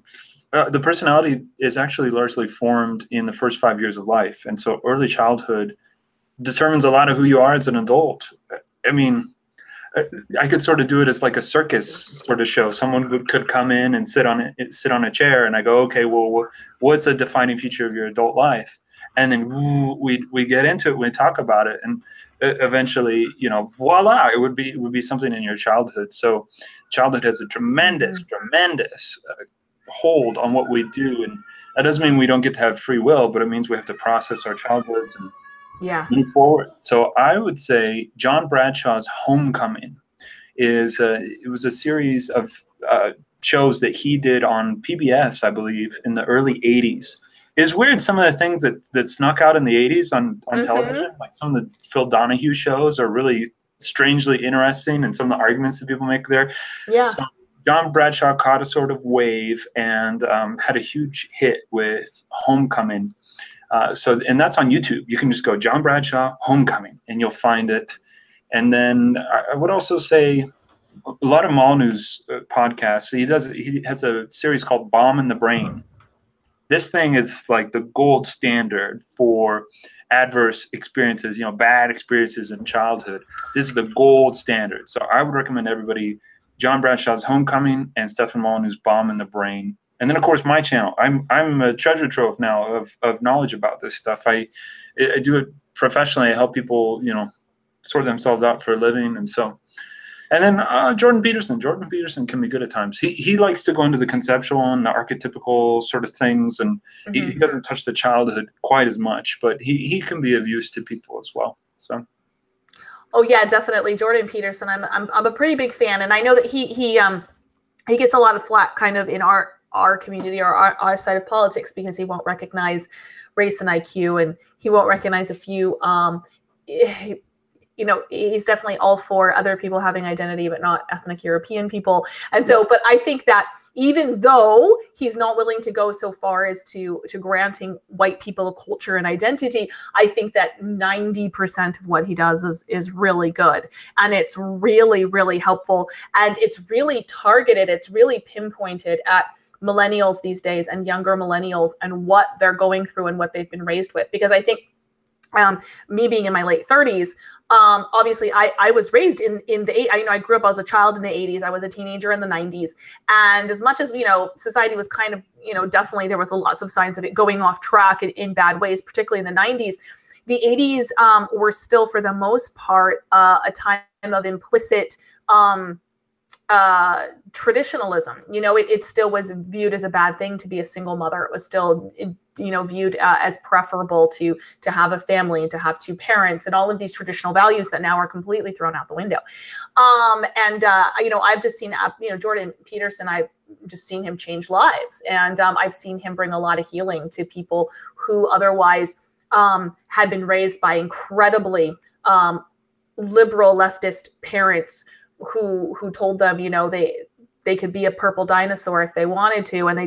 the personality is actually largely formed in the first 5 years of life. And so early childhood determines a lot of who you are as an adult. I mean, I could sort of do it as like a circus sort of show. Someone could come in and sit on a chair, and I go, okay, well, what's a defining feature of your adult life? And then we get into it, we talk about it, and eventually, voila, it would be something in your childhood. So childhood has a tremendous hold on what we do, and that doesn't mean we don't get to have free will, but it means we have to process our childhoods and move forward. So I would say John Bradshaw's Homecoming it was a series of shows that he did on PBS, I believe, in the early 80s. It's weird, some of the things that snuck out in the 80s on television, like some of the Phil Donahue shows are really strangely interesting, and some of the arguments that people make there. Yeah. So John Bradshaw caught a sort of wave and had a huge hit with Homecoming. And that's on YouTube. You can just go John Bradshaw Homecoming and you'll find it. And then I would also say a lot of Molyneux podcasts. He has a series called Bomb in the Brain. This thing is like the gold standard for adverse experiences, bad experiences in childhood. This is the gold standard. So I would recommend everybody John Bradshaw's Homecoming and Stephen Molyneux's Bomb in the Brain. And then, of course, my channel. I'm a treasure trove now of knowledge about this stuff. I do it professionally. I help people, sort themselves out for a living. And so And then Jordan Peterson. Jordan Peterson can be good at times. He likes to go into the conceptual and the archetypical sort of things, and he doesn't touch the childhood quite as much, but he can be of use to people as well. So. Oh yeah, definitely, Jordan Peterson. I'm a pretty big fan, and I know that he gets a lot of flack kind of in our community or our side of politics because he won't recognize race and IQ, and he won't recognize a few. You know, he's definitely all for other people having identity, but not ethnic European people. And so, but I think that even though he's not willing to go so far as to granting white people a culture and identity, I think that 90% of what he does is really good. And it's really, really helpful. And it's really targeted. It's really pinpointed at millennials these days and younger millennials and what they're going through and what they've been raised with. Because I think me being in my late 30s, obviously I was raised in the, I grew up as a child in the 80s. I was a teenager in the 90s. And as much as, society was kind of, definitely there was lots of signs of it going off track in bad ways, particularly in the 90s. The 80s were still, for the most part, a time of implicit traditionalism. It still was viewed as a bad thing to be a single mother. It was still, viewed as preferable to have a family and to have two parents and all of these traditional values that now are completely thrown out the window. I've just seen, Jordan Peterson, I've just seen him change lives. And I've seen him bring a lot of healing to people who otherwise had been raised by incredibly liberal leftist parents who told them, they could be a purple dinosaur if they wanted to, and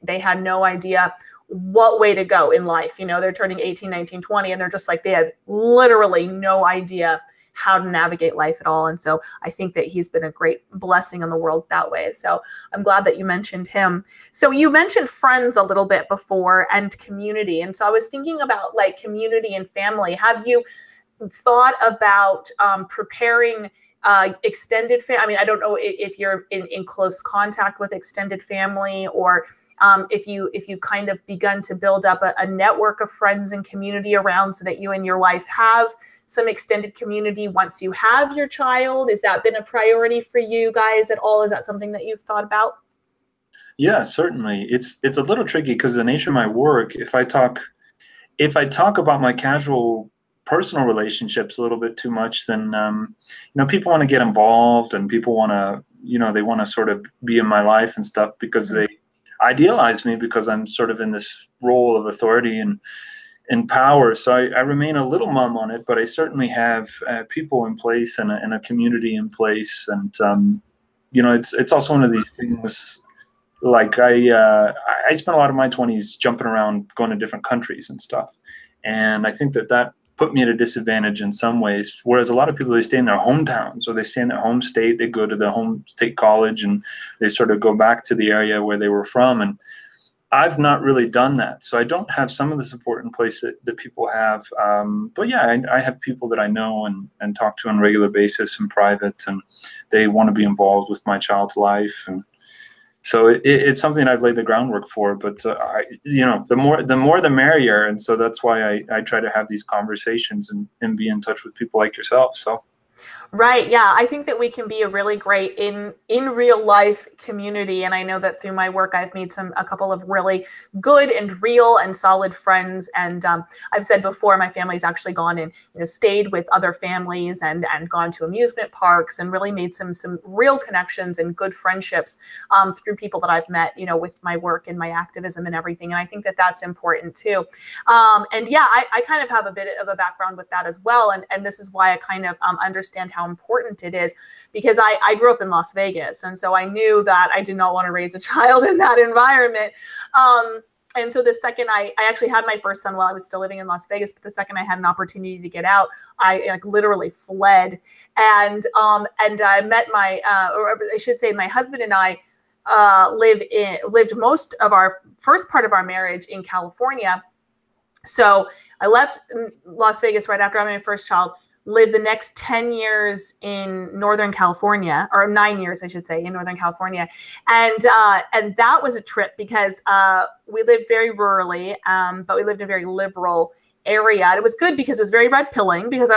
they had no idea what way to go in life. They're turning 18, 19, 20, and they're just like, they have literally no idea how to navigate life at all. And so I think that he's been a great blessing in the world that way. So I'm glad that you mentioned him. So you mentioned friends a little bit before and community. And so I was thinking about like community and family. Have you thought about preparing extended family? I don't know if you're in close contact with extended family, or if you kind of begun to build up a network of friends and community around, so that you and your wife have some extended community once you have your child. Has that been a priority for you guys at all? Is that something that you've thought about? Yeah, certainly. It's a little tricky because the nature of my work, if I talk about my casual personal relationships a little bit too much, then people want to get involved, and people want to, they want to sort of be in my life and stuff because they idealize me because I'm sort of in this role of authority and power. So I remain a little mum on it, but I certainly have people in place and a community in place. And it's also one of these things. Like I spent a lot of my 20s jumping around, going to different countries and stuff, and I think that put me at a disadvantage in some ways. Whereas a lot of people, they stay in their hometowns, or they stay in their home state, they go to the home state college, and they sort of go back to the area where they were from. And I've not really done that. So I don't have some of the support in place that people have. But yeah, I have people that I know and talk to on a regular basis in private, and they want to be involved with my child's life. And so it's something I've laid the groundwork for, but the more the merrier, and so that's why I try to have these conversations and be in touch with people like yourself. So. Right. Yeah. I think that we can be a really great in real life community. And I know that through my work, I've made a couple of really good and real and solid friends. And I've said before, my family's actually gone and, stayed with other families and gone to amusement parks and really made some real connections and good friendships through people that I've met, with my work and my activism and everything. And I think that that's important too. And yeah, I kind of have a bit of a background with that as well. And this is why I kind of understand how important it is, because I grew up in Las Vegas. And so I knew that I did not want to raise a child in that environment. And so the second I actually had my first son while I was still living in Las Vegas, but the second I had an opportunity to get out, I literally fled. And I met or I should say my husband and I lived most of our first part of our marriage in California. So I left Las Vegas right after having my first child, lived the next 10 years in Northern California, or 9 years, I should say, in Northern California. And that was a trip because we lived very rurally, but we lived in a very liberal area. And it was good because it was very red pilling, because I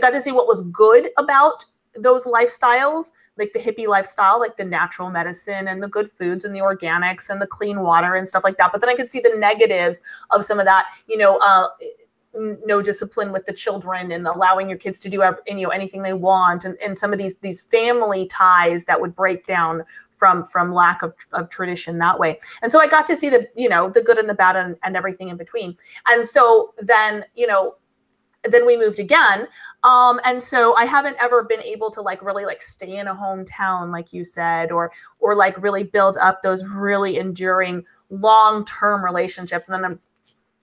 got to see what was good about those lifestyles, like the hippie lifestyle, like the natural medicine and the good foods and the organics and the clean water and stuff like that. But then I could see the negatives of some of that, no discipline with the children and allowing your kids to do anything they want, and some of these family ties that would break down from lack of tradition that way. And so I got to see the good and the bad and everything in between. And so then then we moved again. And so I haven't ever been able to really stay in a hometown, like you said, or really build up those really enduring long-term relationships. And then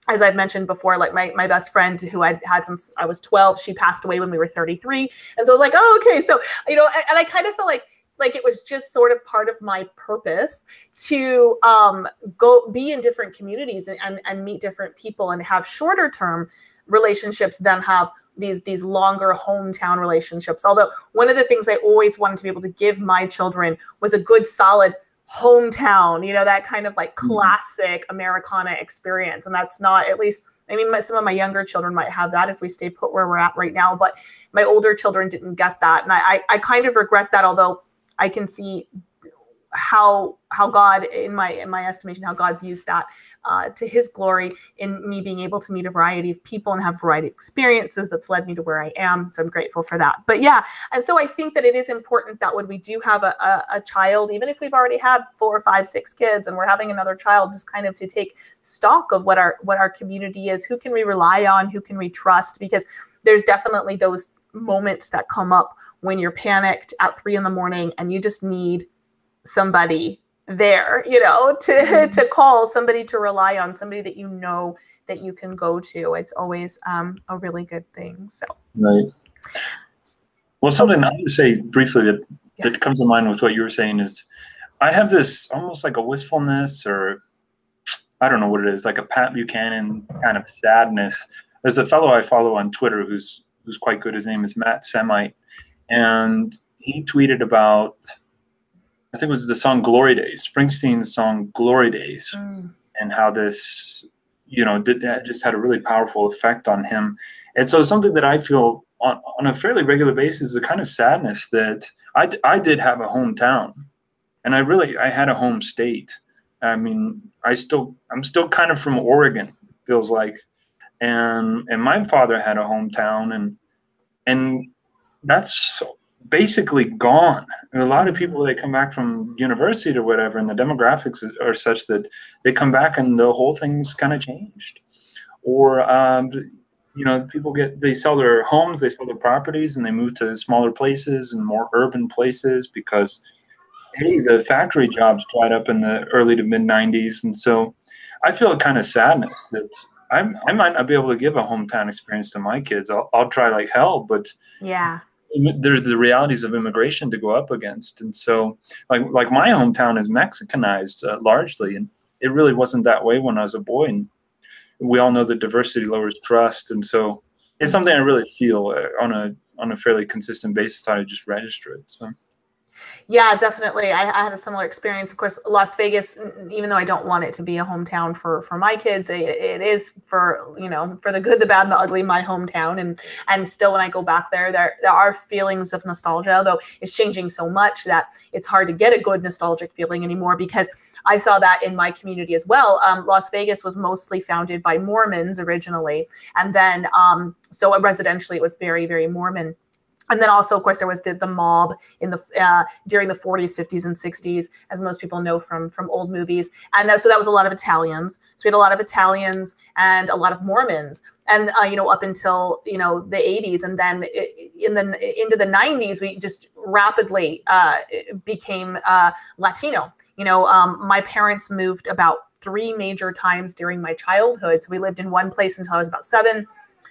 as I've mentioned before, my best friend who I had since I was 12, she passed away when we were 33. And so I was like, oh, okay. So, and I kind of feel like it was just sort of part of my purpose to go be in different communities and meet different people and have shorter term relationships than have these longer hometown relationships. Although one of the things I always wanted to be able to give my children was a good, solid hometown, that kind of classic Americana experience. And that's not, at least, some of my younger children might have that if we stay put where we're at right now, but my older children didn't get that. And I kind of regret that, although I can see how God, in my estimation, how God's used that to his glory in me being able to meet a variety of people and have a variety of experiences that's led me to where I am. So I'm grateful for that. But yeah, and so I think that it is important that when we do have a child, even if we've already had 4, 5, 6 kids and we're having another child, just kind of to take stock of what our community is, who can we rely on, who can we trust, because there's definitely those moments that come up when you're panicked at 3 a.m. and you just need somebody there, to call, somebody to rely on, somebody that that you can go to. It's always a really good thing. So right. Well, something I would say briefly that comes to mind with what you were saying is I have this almost like a wistfulness, or I don't know what it is, like a Pat Buchanan kind of sadness. There's a fellow I follow on Twitter who's quite good. His name is Matt Semite, and he tweeted about, I think it was the song Glory Days, Springsteen's song Glory Days, and how this, just had a really powerful effect on him. And so something that I feel on a fairly regular basis is a kind of sadness that I did have a hometown, and I had a home state. I'm still kind of from Oregon, feels like, and my father had a hometown, and that's basically gone. And a lot of people, they come back from university or whatever, and the demographics are such that they come back and the whole thing's kind of changed. Or people they sell their homes, they sell their properties, and they move to smaller places and more urban places because, hey, the factory jobs dried up in the early to mid 90s. And so I feel a kind of sadness that I might not be able to give a hometown experience to my kids. I'll try like hell, but yeah, there's the realities of immigration to go up against. And so like my hometown is Mexicanized largely, and it really wasn't that way when I was a boy. And we all know that diversity lowers trust. And so it's something I really feel on a fairly consistent basis, how to just register it. So. Yeah, definitely. I had a similar experience. Of course, Las Vegas, even though I don't want it to be a hometown for my kids, it is for the good, the bad, and the ugly, my hometown. And still, when I go back there are feelings of nostalgia, though it's changing so much that it's hard to get a good nostalgic feeling anymore, because I saw that in my community as well. Las Vegas was mostly founded by Mormons originally. And then, so residentially, it was very, very Mormon. And then also, of course, there was the mob in during the 40s, 50s, and 60s, as most people know from old movies. And so that was a lot of Italians. So we had a lot of Italians and a lot of Mormons, and up until the 80s, and then into the 90s, we just rapidly became Latino. My parents moved about 3 major times during my childhood. So we lived in one place until I was about 7.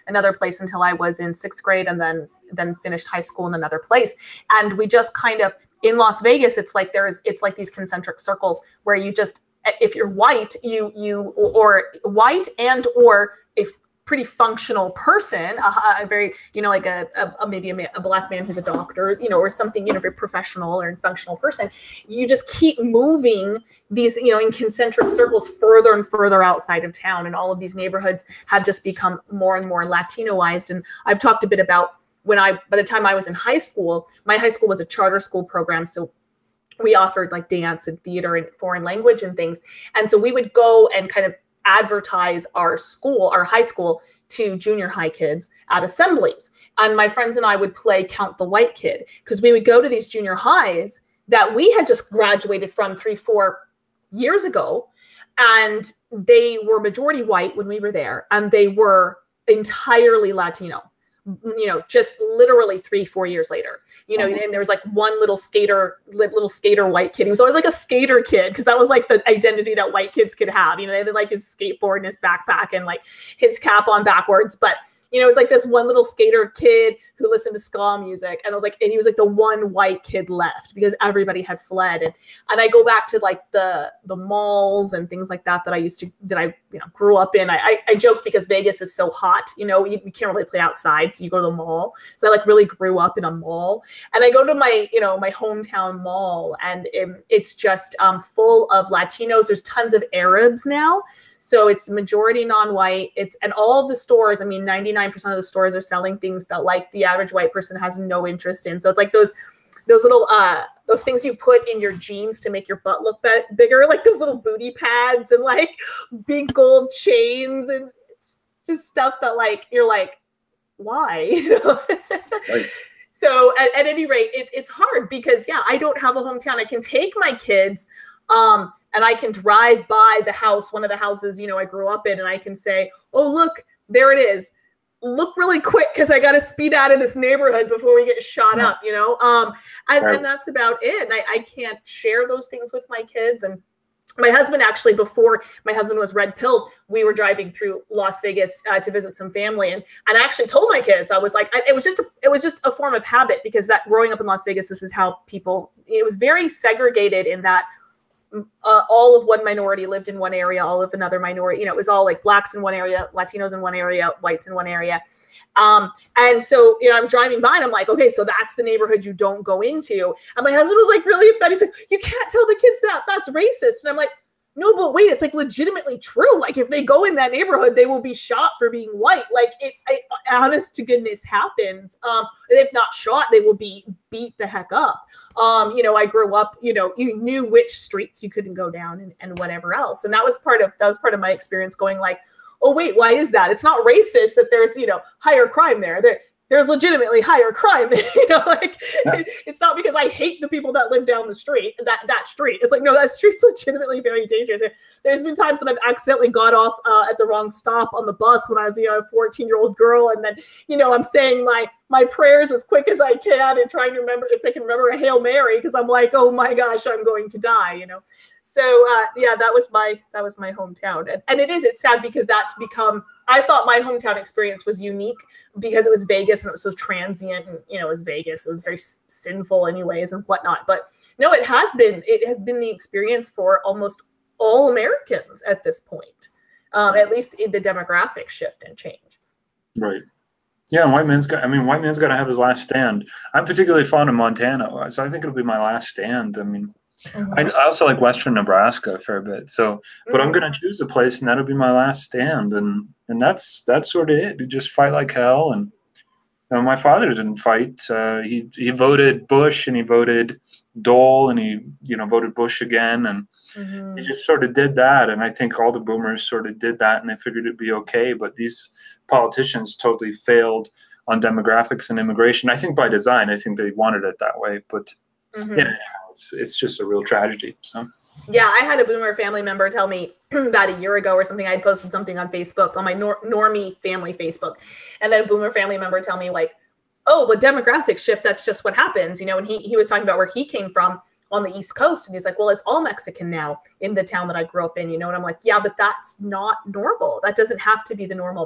Another place until I was in 6th grade, and then finished high school in another place. And we just kind of, in Las Vegas, it's like these concentric circles where you just, if you're white, or white and or a pretty functional person, a very, like maybe a black man who's a doctor, or something, very professional or functional person, you just keep moving these, in concentric circles further and further outside of town. And all of these neighborhoods have just become more and more Latinoized. And I've talked a bit about by the time I was in high school, my high school was a charter school program. So we offered like dance and theater and foreign language and things. And so we would go and kind of advertise our high school to junior high kids at assemblies. And my friends and I would play Count the White Kid, because we would go to these junior highs that we had just graduated from 3-4 years ago. And they were majority white when we were there. And they were entirely Latino, just literally 3-4 years later, and there was like one little skater white kid. He was always like a skater kid, because that was like the identity that white kids could have. They had like his skateboard and his backpack and like his cap on backwards. But it was like this one little skater kid who listened to ska music. And he was like the one white kid left, because everybody had fled. And I go back to like the malls and things like that I grew up in. I joke because Vegas is so hot, you can't really play outside. So you go to the mall. So I like really grew up in a mall. And I go to my, my hometown mall, and it's just full of Latinos. There's tons of Arabs now. So it's majority non-white. And all of the stores, 99% of the stores are selling things that like the average white person has no interest in. So it's like those little, those things you put in your jeans to make your butt look bigger, like those little booty pads and like big gold chains, and it's just stuff that like, you're like, why? Right. So at any rate, it's hard because I don't have a hometown. I can take my kids, and I can drive by the house, one of the houses, I grew up in, and I can say, oh, look, there it is. Look really quick, because I got to speed out of this neighborhood before we get shot up, and that's about it. And I can't share those things with my kids. And my husband, actually, before my husband was red pilled, we were driving through Las Vegas to visit some family. And I actually told my kids, I was like, it was just a form of habit, because that growing up in Las Vegas, this is how it was very segregated in that all of one minority lived in one area, all of another minority, it was all like blacks in one area, Latinos in one area, whites in one area. And so, I'm driving by and I'm like, okay, so that's the neighborhood you don't go into. And my husband was like really offended. He's like, you can't tell the kids that, that's racist. And I'm like, no, but wait, it's like legitimately true. Like if they go in that neighborhood, they will be shot for being white. Like it honest to goodness happens. And if not shot, they will be beat the heck up. I grew up, you knew which streets you couldn't go down and whatever else. And that was part of my experience going like, oh wait, why is that? It's not racist that there's, higher crime there. There's legitimately higher crime. It's not because I hate the people that live down the street, that street. It's like, no, that street's legitimately very dangerous. There's been times when I've accidentally got off at the wrong stop on the bus when I was a 14-year-old girl. And then, I'm saying my prayers as quick as I can and trying to remember if I can remember a Hail Mary, because I'm like, oh my gosh, I'm going to die, So that was my hometown. And it's sad because that's become, I thought my hometown experience was unique because it was Vegas and it was so transient, and it was Vegas. It was very sinful anyways and whatnot. But no, it has been the experience for almost all Americans at this point, at least in the demographic shift and change. Right. Yeah, white man's got to have his last stand. I'm particularly fond of Montana, so I think it'll be my last stand. Mm-hmm. I also like Western Nebraska a fair bit. So, but I'm going to choose a place, and that'll be my last stand. And that's sort of it. You just fight like hell. And my father didn't fight. He voted Bush, and he voted Dole, and he voted Bush again. And he just sort of did that. And I think all the boomers sort of did that, and they figured it'd be okay. But these politicians totally failed on demographics and immigration. I think by design. I think they wanted it that way. But it's just a real tragedy. So yeah, I had a boomer family member tell me about a year ago or something. I posted something on Facebook, on my normie family Facebook, and then a boomer family member tell me like, oh, but demographic shift, that's just what happens, and he was talking about where he came from on the East Coast, and he's like, well, it's all Mexican now in the town that I grew up in, and I'm like, yeah, but that's not normal. That doesn't have to be the normal.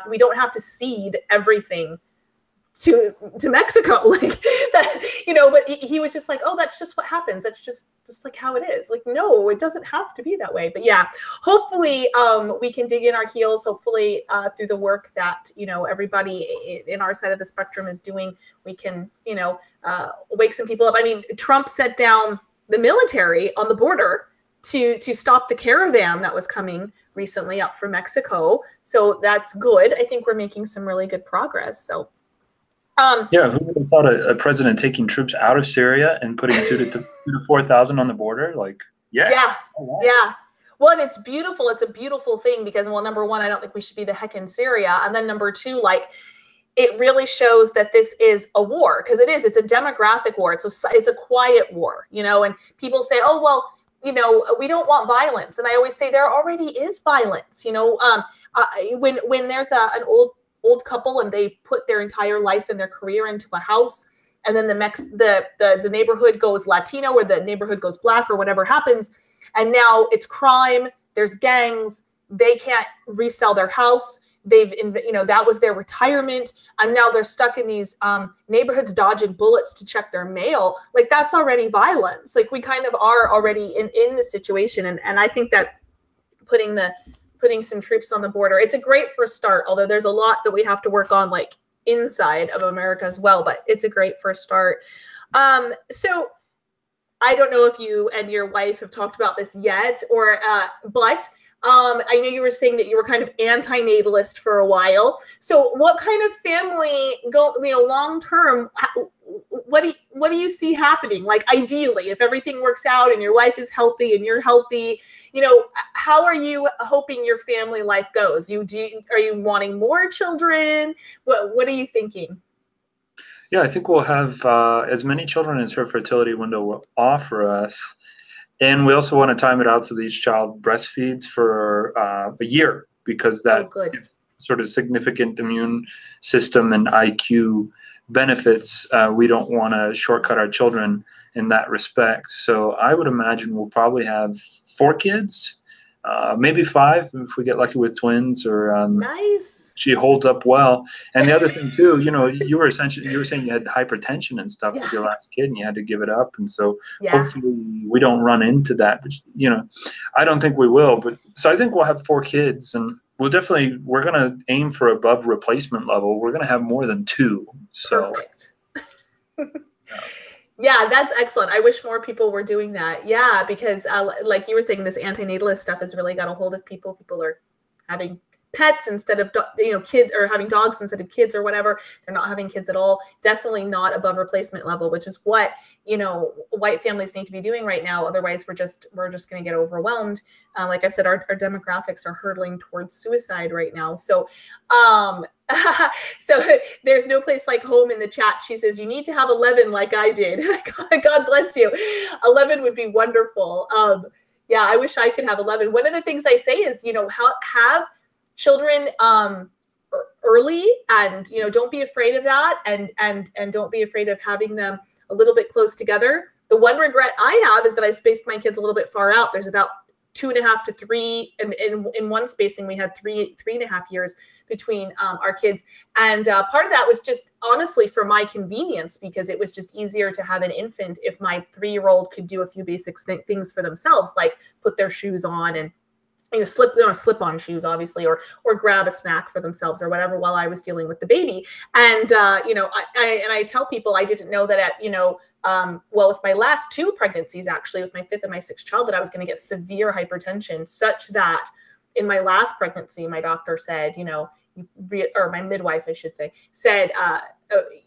We don't have to cede everything to Mexico, like that, but he was just like, oh, that's just what happens. That's just like how it is. Like, no, it doesn't have to be that way. But yeah, hopefully we can dig in our heels, hopefully through the work that, everybody in our side of the spectrum is doing, we can, wake some people up. Trump set down the military on the border to stop the caravan that was coming recently up from Mexico. So that's good. I think we're making some really good progress. So Yeah, who would have thought a president taking troops out of Syria and putting 2 to 4,000 on the border? Like, yeah. Yeah. Yeah. Well, and it's beautiful. It's a beautiful thing because, well, number one, I don't think we should be the heck in Syria. And then number two, like, it really shows that this is a war, because it's a demographic war. It's a quiet war, you know, and people say, oh, well, you know, we don't want violence. And I always say there already is violence, you know, when there's an old couple and they put their entire life and their career into a house, and then the neighborhood goes Latino or the neighborhood goes black or whatever happens, and now it's crime, there's gangs, they can't resell their house. That was their retirement, and now they're stuck in these neighborhoods dodging bullets to check their mail. Like, that's already violence. Like, we kind of are already in the situation, and I think that putting some troops on the border, it's a great first start. Although there's a lot that we have to work on, like inside of America as well. But it's a great first start. So I don't know if you and your wife have talked about this yet, but. I know you were saying that you were kind of anti-natalist for a while. So what kind of family long term, what do you see happening? Like, ideally, if everything works out and your wife is healthy and you're healthy, you know, how are you hoping your family life goes? Are you wanting more children? What are you thinking? Yeah, I think we'll have as many children as her fertility window will offer us. And we also want to time it out so that each child breastfeeds for a year, because that sort of significant immune system and IQ benefits. We don't want to shortcut our children in that respect. So I would imagine we'll probably have 4 kids, maybe 5 if we get lucky with twins, or nice. She holds up well. And the other thing too, you know, you were saying you had hypertension and stuff with your last kid, and you had to give it up. And so hopefully we don't run into that. But you know, I don't think we will. But so I think we'll have 4 kids, and we're going to aim for above replacement level. We're going to have more than 2. So. Perfect. Yeah, that's excellent. I wish more people were doing that. Yeah, because like you were saying, this anti-natalist stuff has really got a hold of people. People are having pets instead of kids, or having dogs instead of kids or whatever. They're not having kids at all. Definitely not above replacement level, which is what, you know, white families need to be doing right now. Otherwise, we're just going to get overwhelmed. Like I said, our demographics are hurtling towards suicide right now. So so there's no place like home in the chat. She says, you need to have 11 like I did. God bless you. 11 would be wonderful. Yeah, I wish I could have 11. One of the things I say is, you know, have children early, and, you know, don't be afraid of that, and don't be afraid of having them a little bit close together. The one regret I have is that I spaced my kids a little bit far out. There's about 2.5 to 3, and in one spacing we had 3.5 years between our kids, and part of that was just honestly for my convenience, because it was just easier to have an infant if my 3-year-old could do a few basic things for themselves, like put their shoes on and, you know, slip-on shoes, obviously, or grab a snack for themselves or whatever, while I was dealing with the baby. And you know, I tell people I didn't know that at, you know, well, with my last 2 pregnancies, actually, with my 5th and my 6th child, that I was going to get severe hypertension, such that in my last pregnancy, my doctor said, you know, or my midwife, I should say, said,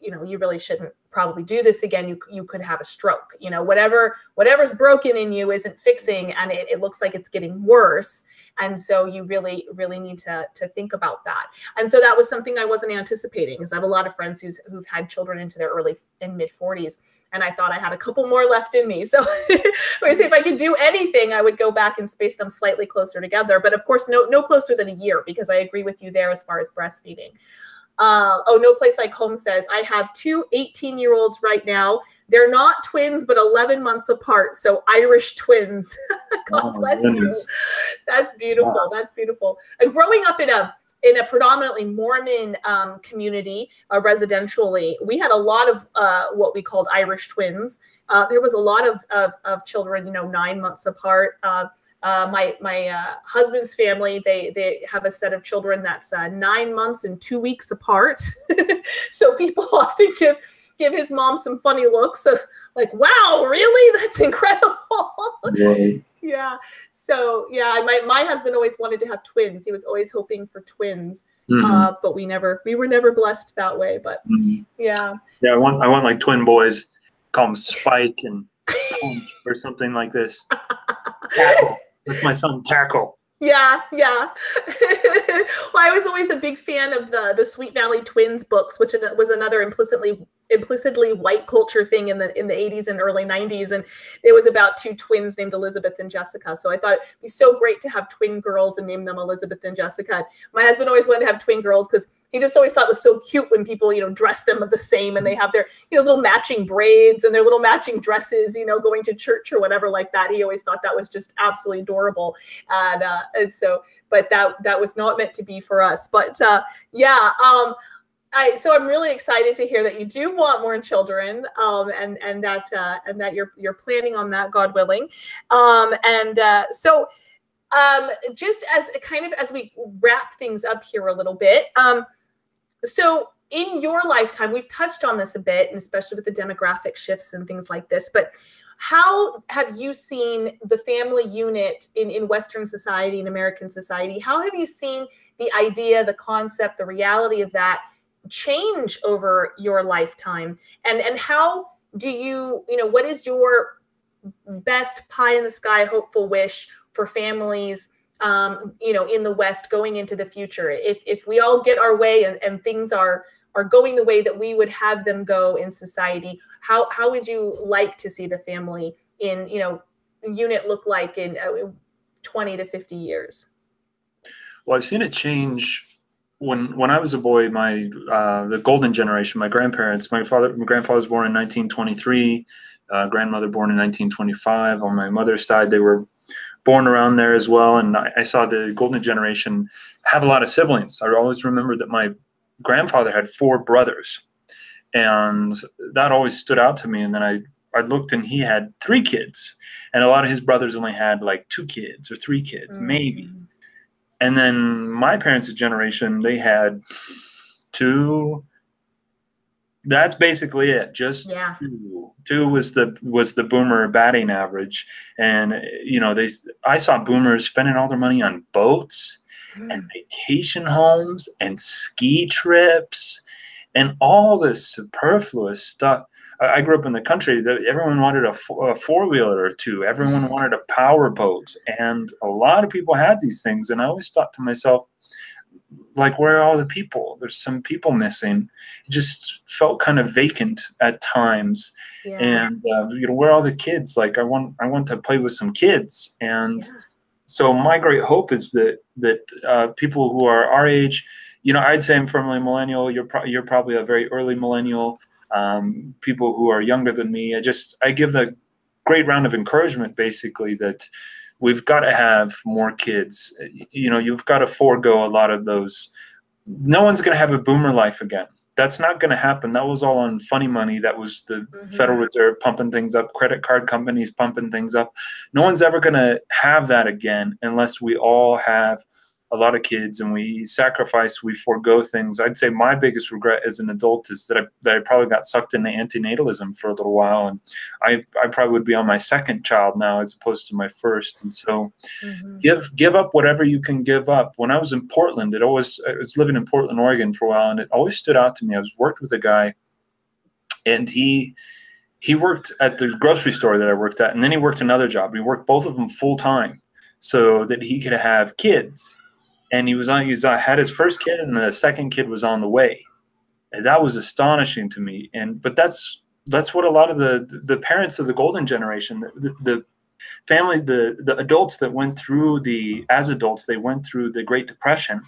you know, you really shouldn't probably do this again. You could have a stroke. You know, whatever's broken in you isn't fixing, and it looks like it's getting worse. And so you really, really need to think about that. And so that was something I wasn't anticipating, because I have a lot of friends who've had children into their early and mid 40s. And I thought I had a couple more left in me. So I say if I could do anything, I would go back and space them slightly closer together. But of course, no closer than a year, because I agree with you there as far as breastfeeding. No place like home says, I have 2 18-year-olds right now. They're not twins, but 11 months apart. So Irish twins. God bless you. That's beautiful. Wow. That's beautiful. And growing up in a predominantly Mormon community, residentially, we had a lot of what we called Irish twins. There was a lot of children, you know, 9 months apart. My husband's family, they have a set of children that's 9 months and 2 weeks apart. So people often give his mom some funny looks, like, wow, really? That's incredible. Yeah. So yeah, my husband always wanted to have twins. He was always hoping for twins. But we were never blessed that way. But yeah. Yeah, I want like twin boys. Call them Spike and Punch or something like this. Tackle. That's my son, Tackle. Yeah, yeah. Well, I was always a big fan of the Sweet Valley Twins books, which was another implicitly white culture thing in the 80s and early 90s, and it was about two twins named Elizabeth and Jessica. So I thought it'd be so great to have twin girls and name them Elizabeth and Jessica. My husband always wanted to have twin girls because he just always thought it was so cute when people, dress them the same and they have their, little matching braids and their little matching dresses, going to church or whatever like that. He always thought that was just absolutely adorable. And so, but that was not meant to be for us. But yeah, so I'm really excited to hear that you do want more children, and that you're planning on that, God willing. So just as we wrap things up here a little bit, so in your lifetime, we've touched on this a bit, and especially with the demographic shifts and things like this, but how have you seen the family unit in Western society, in American society? How have you seen the idea, the concept, the reality of that change over your lifetime? And how do you, what is your best pie in the sky hopeful wish for families, in the West going into the future? If we all get our way and things are going the way that we would have them go in society, how would you like to see the family in, unit look like in 20 to 50 years? Well, I've seen it change when I was a boy. The golden generation, my grandparents, my grandfather was born in 1923, grandmother born in 1925. On my mother's side, they were born around there as well. And I saw the golden generation have a lot of siblings. I always remember that my grandfather had 4 brothers, and that always stood out to me. And then I looked, and he had 3 kids, and a lot of his brothers only had like 2 kids or 3 kids, maybe. And then my parents' generation, they had 2. That's basically it. Just 2. 2 was the boomer batting average. And I saw boomers spending all their money on boats and vacation homes and ski trips and all this superfluous stuff. I grew up in the country that everyone wanted a 4-wheeler or 2. Everyone wanted a power boat, and a lot of people had these things. And I always thought to myself, like, where are all the people? There's some people missing. It just felt kind of vacant at times. Yeah. And where are all the kids? Like, I want to play with some kids. And so my great hope is that people who are our age, I'd say I'm firmly a millennial. You're probably a very early millennial. People who are younger than me, I give a great round of encouragement, basically, that we've got to have more kids. You've got to forego a lot of those. No one's going to have a boomer life again. That's not going to happen. That was all on funny money. That was the Federal Reserve pumping things up, credit card companies pumping things up. No one's ever going to have that again unless we all have a lot of kids and we sacrifice, we forego things. I'd say my biggest regret as an adult is that I probably got sucked into antinatalism for a little while, and I probably would be on my 2nd child now as opposed to my 1st. And so give up whatever you can give up. When I was in Portland, I was living in Portland, Oregon for a while, and it always stood out to me. I worked with a guy, and he worked at the grocery store that I worked at, and then he worked another job. He worked both of them full time so that he could have kids. And he had his 1st kid, and the 2nd kid was on the way. And that was astonishing to me. But that's what a lot of the parents of the golden generation, the family, the adults that went through as adults, they went through the Great Depression.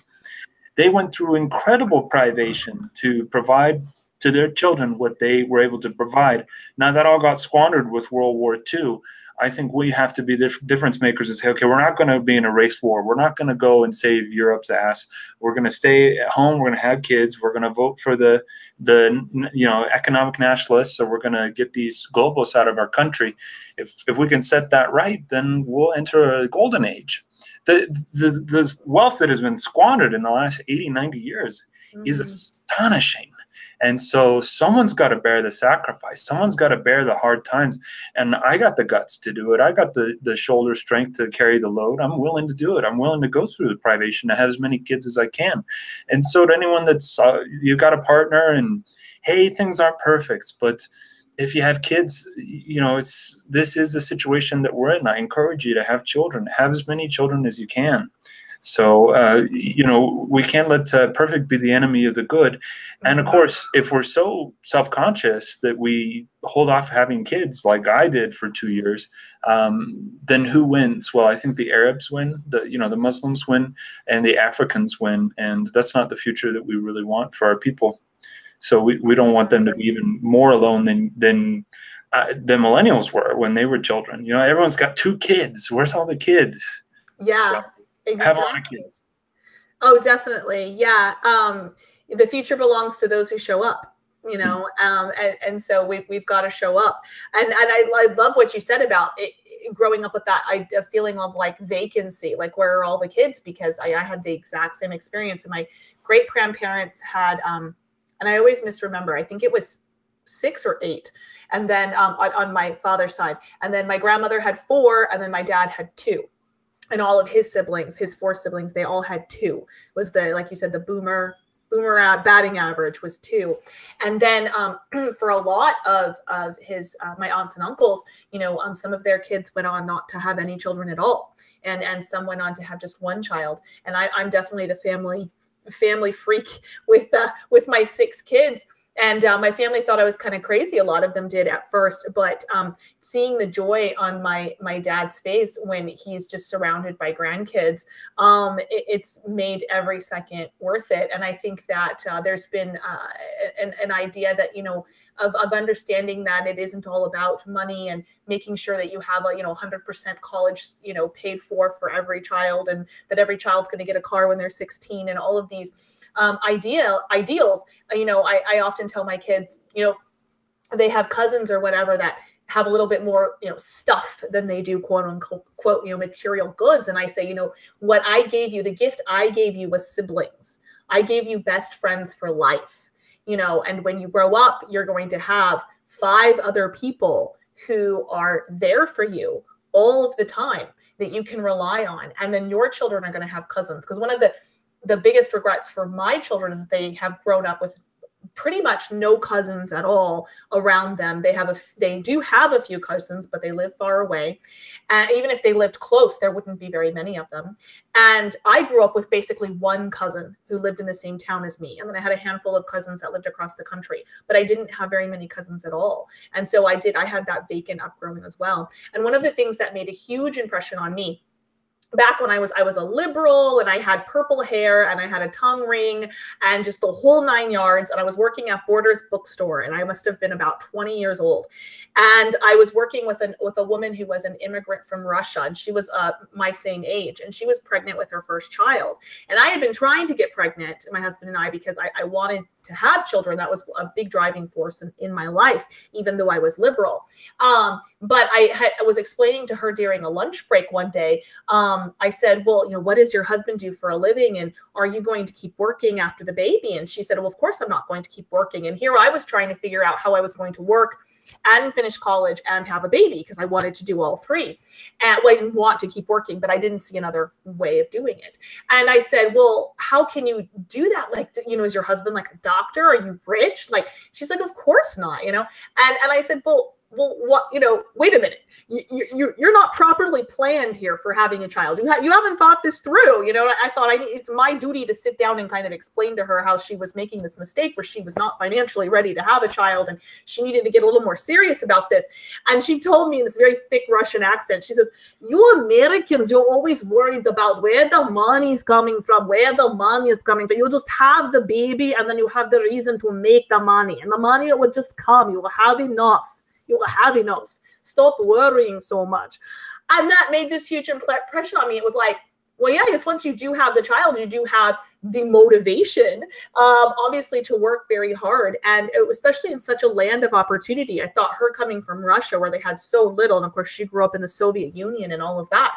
They went through incredible privation to provide to their children what they were able to provide. Now that all got squandered with World War II. I think we have to be the difference makers and say, okay, we're not going to be in a race war. We're not going to go and save Europe's ass. We're going to stay at home. We're going to have kids. We're going to vote for the economic nationalists. So we're going to get these globalists out of our country. If we can set that right, then we'll enter a golden age. the wealth that has been squandered in the last 80, 90 years is astonishing. And so someone's got to bear the sacrifice. Someone's got to bear the hard times. And I got the guts to do it. I got the shoulder strength to carry the load. I'm willing to do it. I'm willing to go through the privation to have as many kids as I can. And so to anyone that's, you got a partner and, hey, things aren't perfect, but if you have kids, you know, this is the situation that we're in. I encourage you to have children. Have as many children as you can. So, you know, we can't let perfect be the enemy of the good. And of course, if we're so self-conscious that we hold off having kids like I did for 2 years, then who wins? Well, I think the Arabs win, the Muslims win, and the Africans win. And that's not the future that we really want for our people. So we don't want them to be even more alone than millennials were when they were children. You know, everyone's got 2 kids. Where's all the kids? Yeah. So, exactly. have a lot of kids. Oh, definitely. Yeah. The future belongs to those who show up, you know, and so we've got to show up. And I love what you said about it, growing up with that feeling of like vacancy, like where are all the kids? Because I had the exact same experience. And my great grandparents had, and I always misremember, I think it was 6 or 8. And then on my father's side, and then my grandmother had 4, and then my dad had 2. And all of his siblings, his 4 siblings, they all had 2. Was the, like you said, the boomer batting average was 2. And then for a lot of his my aunts and uncles, you know, some of their kids went on not to have any children at all, and some went on to have just 1 child. And I'm definitely the family freak with my 6 kids. And my family thought I was kind of crazy. A lot of them did at first, but seeing the joy on my dad's face when he's just surrounded by grandkids, it's made every second worth it. And I think that there's been an idea that, you know, of understanding that it isn't all about money and making sure that you have a, you know, 100% college, you know, paid for every child, and that every child's going to get a car when they're 16, and all of these ideals. You know, I often tell my kids, you know, they have cousins or whatever that have a little bit more, you know, stuff than they do, quote unquote, you know, material goods. And I say, you know, what I gave you, the gift I gave you was siblings. I gave you best friends for life, you know, and when you grow up, you're going to have 5 other people who are there for you all of the time that you can rely on. And then your children are going to have cousins. Because one of the biggest regrets for my children is that they have grown up with pretty much no cousins at all around them. They do have a few cousins, but they live far away. And even if they lived close, there wouldn't be very many of them. And I grew up with basically 1 cousin who lived in the same town as me. And then I had a handful of cousins that lived across the country, but I didn't have very many cousins at all. And so I had that vacant upbringing as well. And one of the things that made a huge impression on me back when I was a liberal, and I had purple hair, and I had a tongue ring, and just the whole 9 yards. And I was working at Borders bookstore, and I must have been about 20 years old. And I was working with a woman who was an immigrant from Russia, and she was my same age, and she was pregnant with her first child. And I had been trying to get pregnant, my husband and I, because I wanted to have children. That was a big driving force in my life, even though I was liberal. But I was explaining to her during a lunch break one day. I said, well, you know, what does your husband do for a living? And are you going to keep working after the baby? And she said, well, of course I'm not going to keep working. And here I was trying to figure out how I was going to work and finish college and have a baby, because I wanted to do all 3. And well, I didn't want to keep working, but I didn't see another way of doing it. And I said, well, how can you do that? Like, you know, is your husband like a doctor? Are you rich? Like, she's like, of course not, you know? And I said, well, what, you know, wait a minute. You're not properly planned here for having a child. You haven't thought this through. You know, I thought it's my duty to sit down and kind of explain to her how she was making this mistake where she was not financially ready to have a child, and she needed to get a little more serious about this. And she told me in this very thick Russian accent, she says, you Americans, you're always worried about where the money is coming from, You just have the baby, and then you have the reason to make the money, and the money will just come. You will have enough. Stop worrying so much. And that made this huge impression on me. It was like, well, yeah, I guess once you do have the child, you do have the motivation, obviously, to work very hard. And especially in such a land of opportunity. I thought her coming from Russia, where they had so little, and of course she grew up in the Soviet Union and all of that,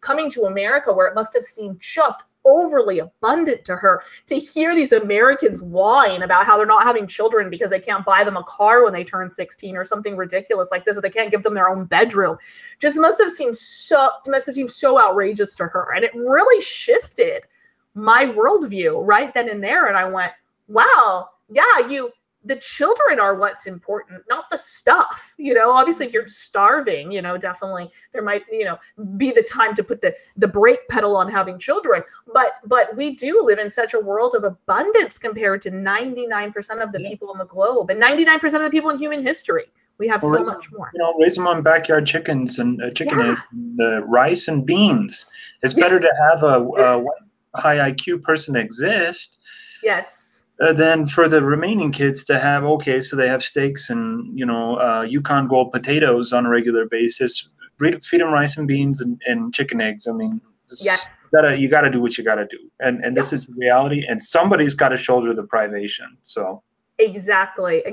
coming to America, where it must have seemed just overly abundant to her, to hear these Americans whine about how they're not having children because they can't buy them a car when they turn 16 or something ridiculous like this, or they can't give them their own bedroom, just must have seemed so outrageous to her. And it really shifted my worldview right then and there. And I went, wow, yeah, the children are what's important, not the stuff. Obviously if you're starving, definitely there might, be the time to put the brake pedal on having children. But we do live in such a world of abundance compared to 99% of the people on the globe, and 99% of the people in human history. We have so much more. Raise them on backyard chickens and chicken eggs, and, rice and beans. It's better to have a high IQ person exist. Yes. Then for the remaining kids to have, so they have steaks and, Yukon Gold potatoes on a regular basis, feed them rice and beans and chicken eggs. I mean, you got to do what you got to do. And this is reality, and somebody's got to shoulder the privation. So. Exactly.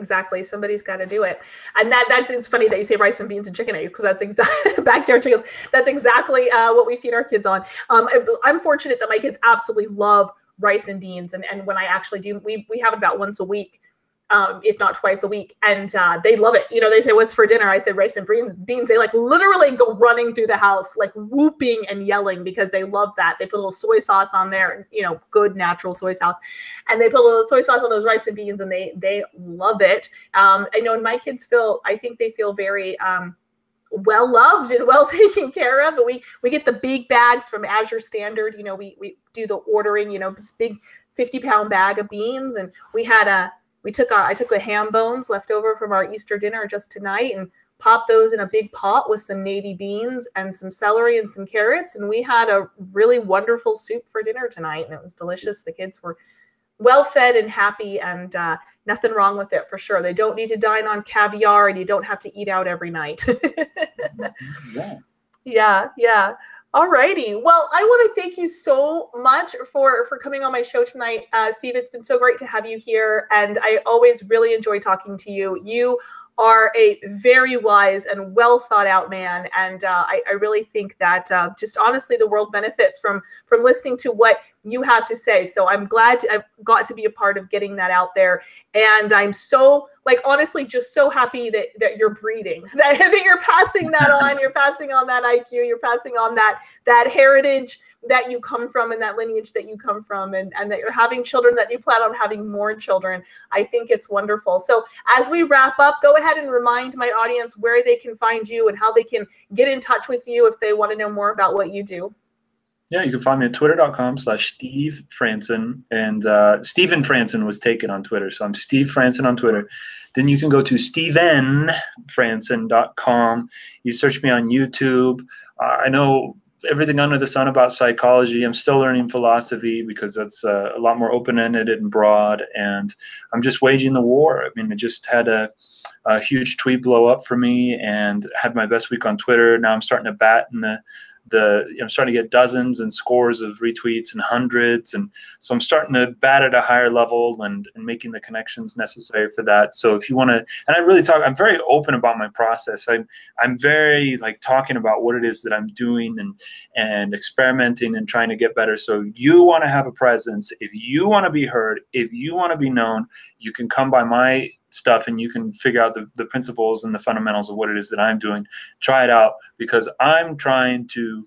Somebody's got to do it. And it's funny that you say rice and beans and chicken eggs, because that's exactly backyard chickens. That's exactly what we feed our kids on. I'm fortunate that my kids absolutely love rice and beans, and when I actually do, we have it about once a week, if not twice a week, and they love it. They say, what's for dinner? I said rice and beans. They literally go running through the house, whooping and yelling, because they love that. They put a little soy sauce on there, good natural soy sauce, and they put a little soy sauce on those rice and beans, and they love it. I know, and my kids I think they feel very well loved and well taken care of. But we get the big bags from Azure Standard. We do the ordering, this big 50-pound bag of beans. And I took the ham bones left over from our Easter dinner just tonight and popped those in a big pot with some navy beans and some celery and some carrots. And we had a really wonderful soup for dinner tonight, and it was delicious. The kids were well fed and happy, and nothing wrong with it, for sure. They don't need to dine on caviar, and you don't have to eat out every night. Yeah. All righty. Well, I want to thank you so much for coming on my show tonight, Steve. It's been so great to have you here, and I always really enjoy talking to you. You are a very wise and well thought out man, and I really think that just honestly the world benefits from listening to what you have to say. So I'm glad I've got to be a part of getting that out there, and I'm so honestly just so happy that you're breeding, that you're passing that on. You're passing on that IQ, you're passing on that heritage that you come from, and that lineage that you come from, and that you're having children, that you plan on having more children. I think it's wonderful. So as we wrap up, go ahead and remind my audience where they can find you and how they can get in touch with you if they want to know more about what you do. Yeah, you can find me at twitter.com/Steve Franssen. And Stephen Franssen was taken on Twitter. So I'm Steve Franssen on Twitter. Then you can go to stevenfranssen.com. You search me on YouTube. I know everything under the sun about psychology. I'm still learning philosophy because that's a lot more open-ended and broad. And I'm just waging the war. I mean, I just had a huge tweet blow up for me and had my best week on Twitter. Now I'm starting to bat in I'm starting to get dozens and scores of retweets and hundreds, and so I'm starting to bat at a higher level and making the connections necessary for that. So if you want to, and I really I'm very open about my process. I'm very talking about what it is that I'm doing and experimenting and trying to get better. So if you want to have a presence, if you want to be heard, if you want to be known, you can come by my stuff and you can figure out the principles and the fundamentals of what it is that I'm doing. Try it out, because I'm trying to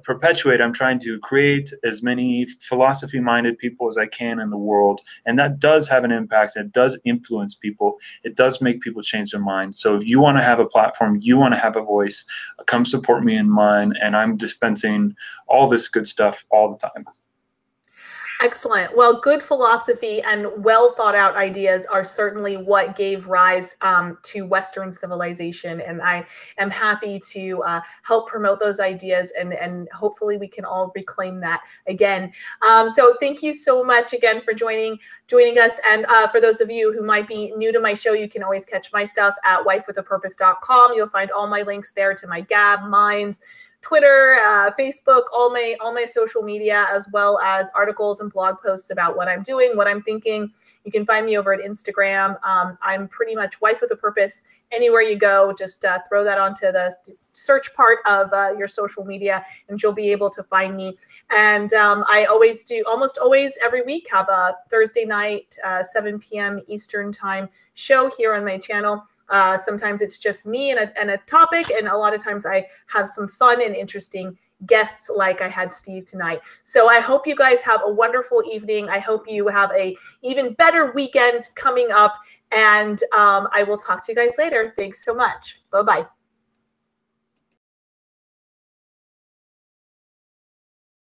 perpetuate, I'm trying to create as many philosophy-minded people as I can in the world. And that does have an impact. It does influence people. It does make people change their minds. So if you want to have a platform, you want to have a voice, come support me in mine. And I'm dispensing all this good stuff all the time. Excellent. Well, good philosophy and well thought out ideas are certainly what gave rise to Western civilization. And I am happy to help promote those ideas, and hopefully we can all reclaim that again. So thank you so much again for joining us. And for those of you who might be new to my show, you can always catch my stuff at wifewithapurpose.com. You'll find all my links there to my Gab, Minds, Twitter, Facebook, all my social media, as well as articles and blog posts about what I'm doing, what I'm thinking. You can find me over at Instagram. I'm pretty much Wife with a Purpose. Anywhere you go, just throw that onto the search part of your social media, and you'll be able to find me. And I always do, almost always every week, have a Thursday night, 7 p.m. Eastern time show here on my channel. Sometimes it's just me and a topic, and a lot of times I have some fun and interesting guests like I had Steve tonight. So I hope you guys have a wonderful evening. I hope you have a even better weekend coming up, and I will talk to you guys later. Thanks so much. Bye-bye.